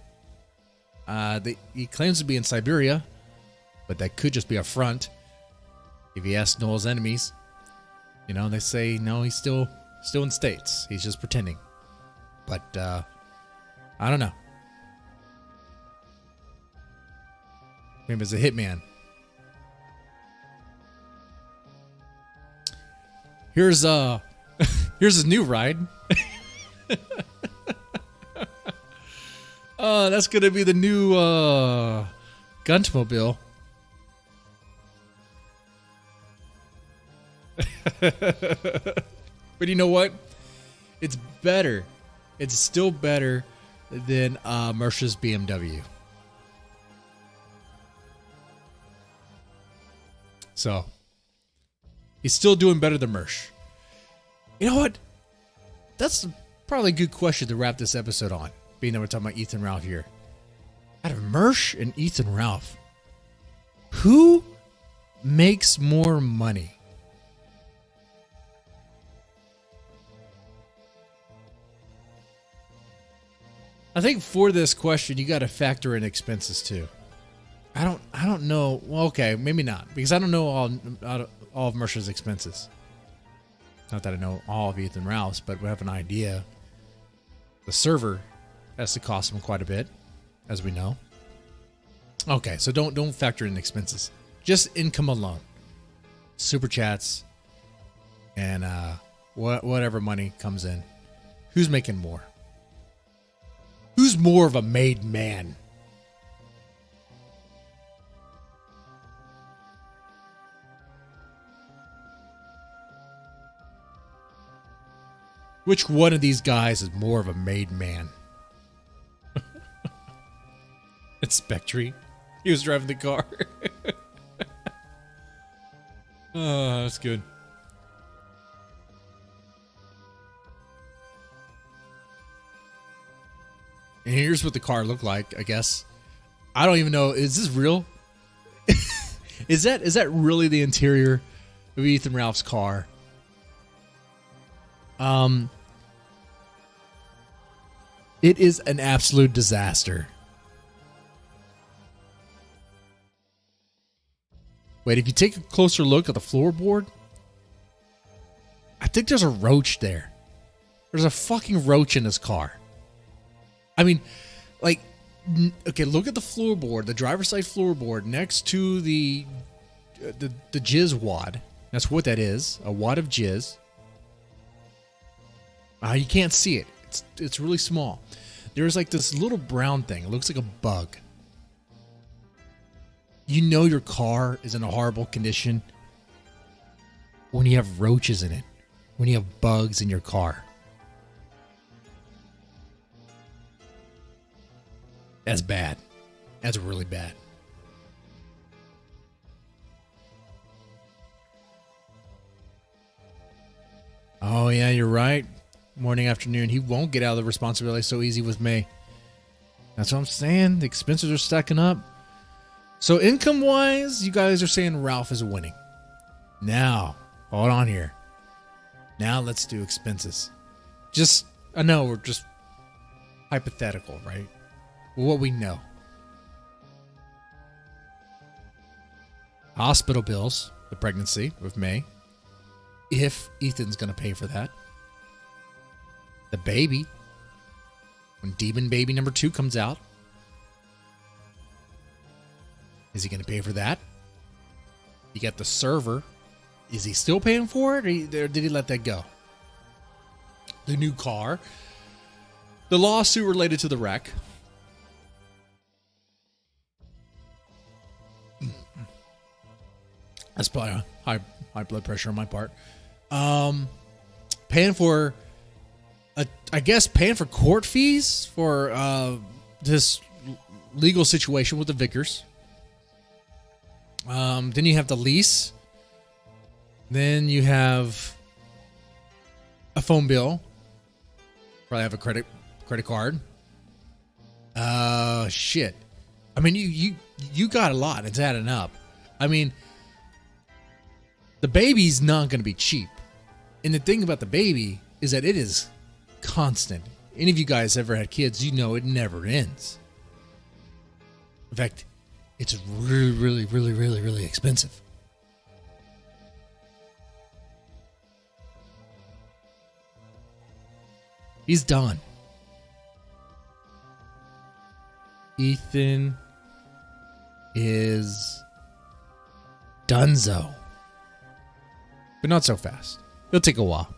He claims to be in Siberia, but that could just be a front. If you ask Noel's enemies, you know, they say, no, he's still in States. He's just pretending. But, I don't know. Maybe it's a hitman. Here's his new ride. That's gonna be the new Guntmobile. But you know what? It's better. It's still better than Merce's BMW. So he's still doing better than Mersh. You know what? That's probably a good question to wrap this episode on, being that we're talking about Ethan Ralph here. Out of Mersh and Ethan Ralph, who makes more money? I think for this question, you got to factor in expenses too. I don't know. Well, okay, maybe not, because I don't know all of Mercer's expenses. Not that I know all of Ethan Ralph's, but we have an idea. The server has to cost him quite a bit, as we know. Okay, so don't factor in expenses. Just income alone. Super chats and whatever money comes in. Who's making more? Who's more of a made man? Which one of these guys is more of a made man? It's Spectre. He was driving the car. Oh, that's good. And here's what the car looked like, I guess. I don't even know. Is this real? Is that really the interior of Ethan Ralph's car? It is an absolute disaster. Wait, if you take a closer look at the floorboard, I think there's a roach there. There's a fucking roach in this car. I mean, like, okay, look at the floorboard, the driver's side floorboard next to the jizz wad. That's what that is, a wad of jizz. You can't see it. It's really small. There's like this little brown thing. It looks like a bug. You know your car is in a horrible condition when you have roaches in it, when you have bugs in your car. That's bad. That's really bad. Oh, yeah, you're right. Morning, afternoon. He won't get out of the responsibility so easy with me. That's what I'm saying. The expenses are stacking up. So income-wise, you guys are saying Ralph is winning. Now, hold on here. Now let's do expenses. I know we're just hypothetical, right? What we know. Hospital bills, the pregnancy with May. If Ethan's going to pay for that. The baby. When Demon Baby number 2 comes out. Is he going to pay for that? You got the server. Is he still paying for it? Or did he let that go? The new car. The lawsuit related to the wreck. That's probably a high blood pressure on my part. Paying for, paying for court fees for this legal situation with the Vickers. Then you have the lease. Then you have a phone bill. Probably have a credit card. Shit. I mean, you got a lot. It's adding up. I mean, the baby's not going to be cheap. And the thing about the baby is that it is constant. Any of you guys ever had kids, you know it never ends. In fact, it's really, really, really, really, really expensive. He's done. Ethan is donezo. But not so fast. It'll take a while.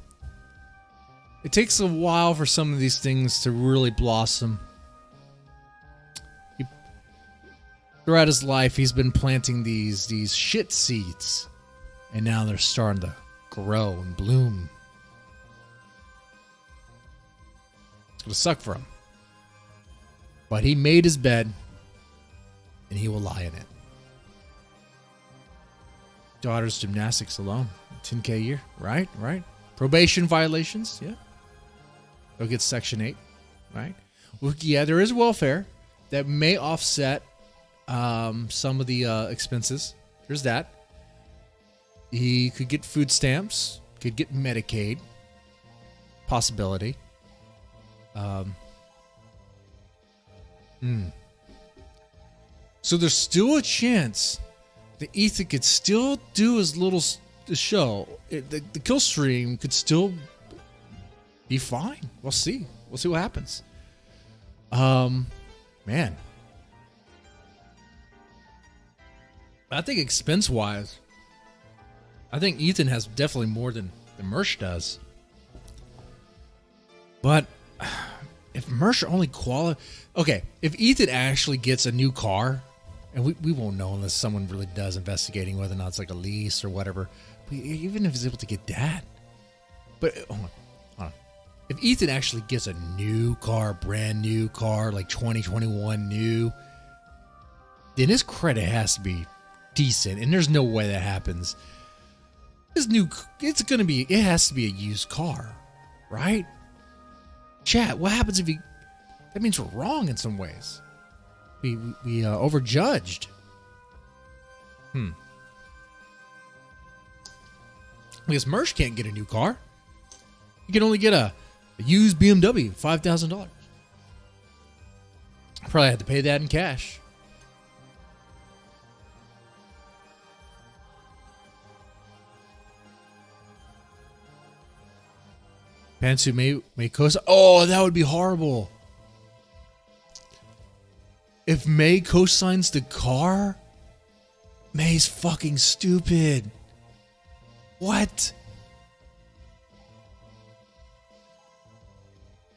It takes a while for some of these things to really blossom. Throughout his life, he's been planting these shit seeds. And now they're starting to grow and bloom. It's going to suck for him. But he made his bed, and he will lie in it. Daughter's gymnastics alone, $10K a year, right? Probation violations, yeah. They'll get Section 8, right? Well, yeah, there is welfare that may offset some of the expenses. There's that. He could get food stamps, could get Medicaid, possibility. So there's still a chance that Ethan could still do his little show. The kill stream could still be fine. We'll see. We'll see what happens. Man, I think expense wise, I think Ethan has definitely more than Mersh does. But if Mersh only okay, if Ethan actually gets a new car, and we won't know unless someone really does investigating whether or not it's like a lease or whatever. But even if he's able to get that, but hold on. If Ethan actually gets a new car, brand new car, like 2021 new, then his credit has to be decent, and there's no way that happens. It has to be a used car, right? Chat, what happens if that means we're wrong in some ways. We overjudged. Because Mersh can't get a new car. You can only get a used BMW, $5,000. Probably had to pay that in cash. Pantsu may coast. Oh, that would be horrible. If May co-signs the car, May's fucking stupid. What?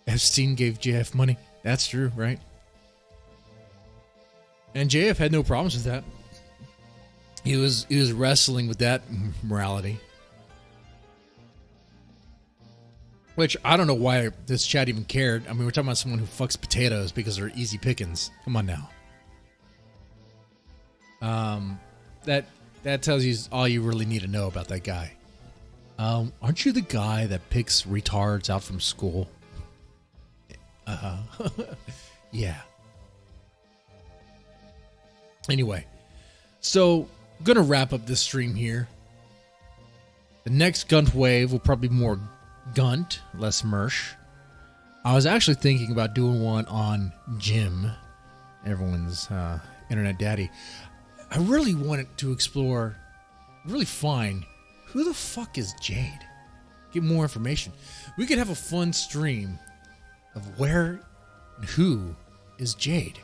Epstein gave JF money. That's true, right? And JF had no problems with that. He was wrestling with that morality. Which, I don't know why this chat even cared. I mean, we're talking about someone who fucks potatoes because they're easy pickings. Come on now. That tells you all you really need to know about that guy. Aren't you the guy that picks retards out from school? Yeah. Anyway, so I'm going to wrap up this stream here. The next GUNTWAVE will probably be more Gunt, less Mersh. I was actually thinking about doing one on Jim, everyone's internet daddy. I really wanted to explore, really find who the fuck is Jade. Get more information. We could have a fun stream of where and who is Jade.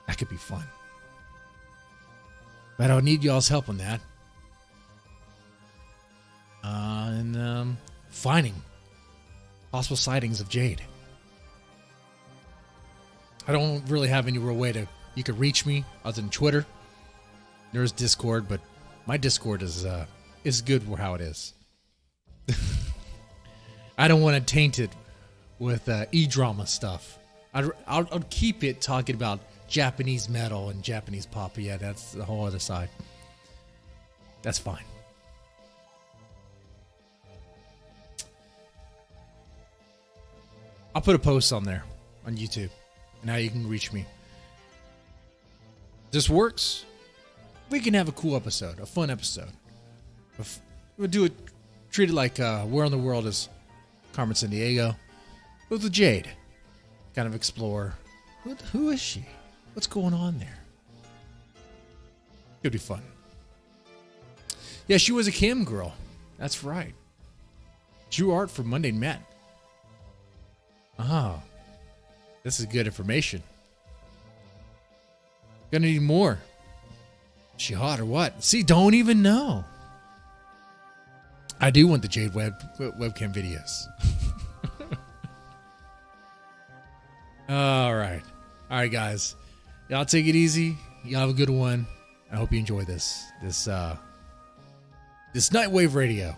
That could be fun. But I would need y'all's help on that. And finding possible sightings of Jade. I don't really have any real way you could reach me other than Twitter. There's Discord, but my Discord is good for how it is. I don't want to taint it with e-drama stuff. I'll keep it talking about Japanese metal and Japanese pop. Yeah, that's the whole other side. That's fine. I'll put a post on there on YouTube and how you can reach me. This works. We can have a cool episode, a fun episode. We'll do it, treat it like Where in the World is Carmen Sandiego with Jade. Kind of explore who is she? What's going on there? Could be fun. Yeah, she was a cam girl. That's right. Drew art for Monday Matt. Oh, this is good information. Gonna need more. Is she hot or what? See, don't even know. I do want the Jade webcam videos. All right, guys. Y'all take it easy. Y'all have a good one. I hope you enjoy this Nightwave Radio.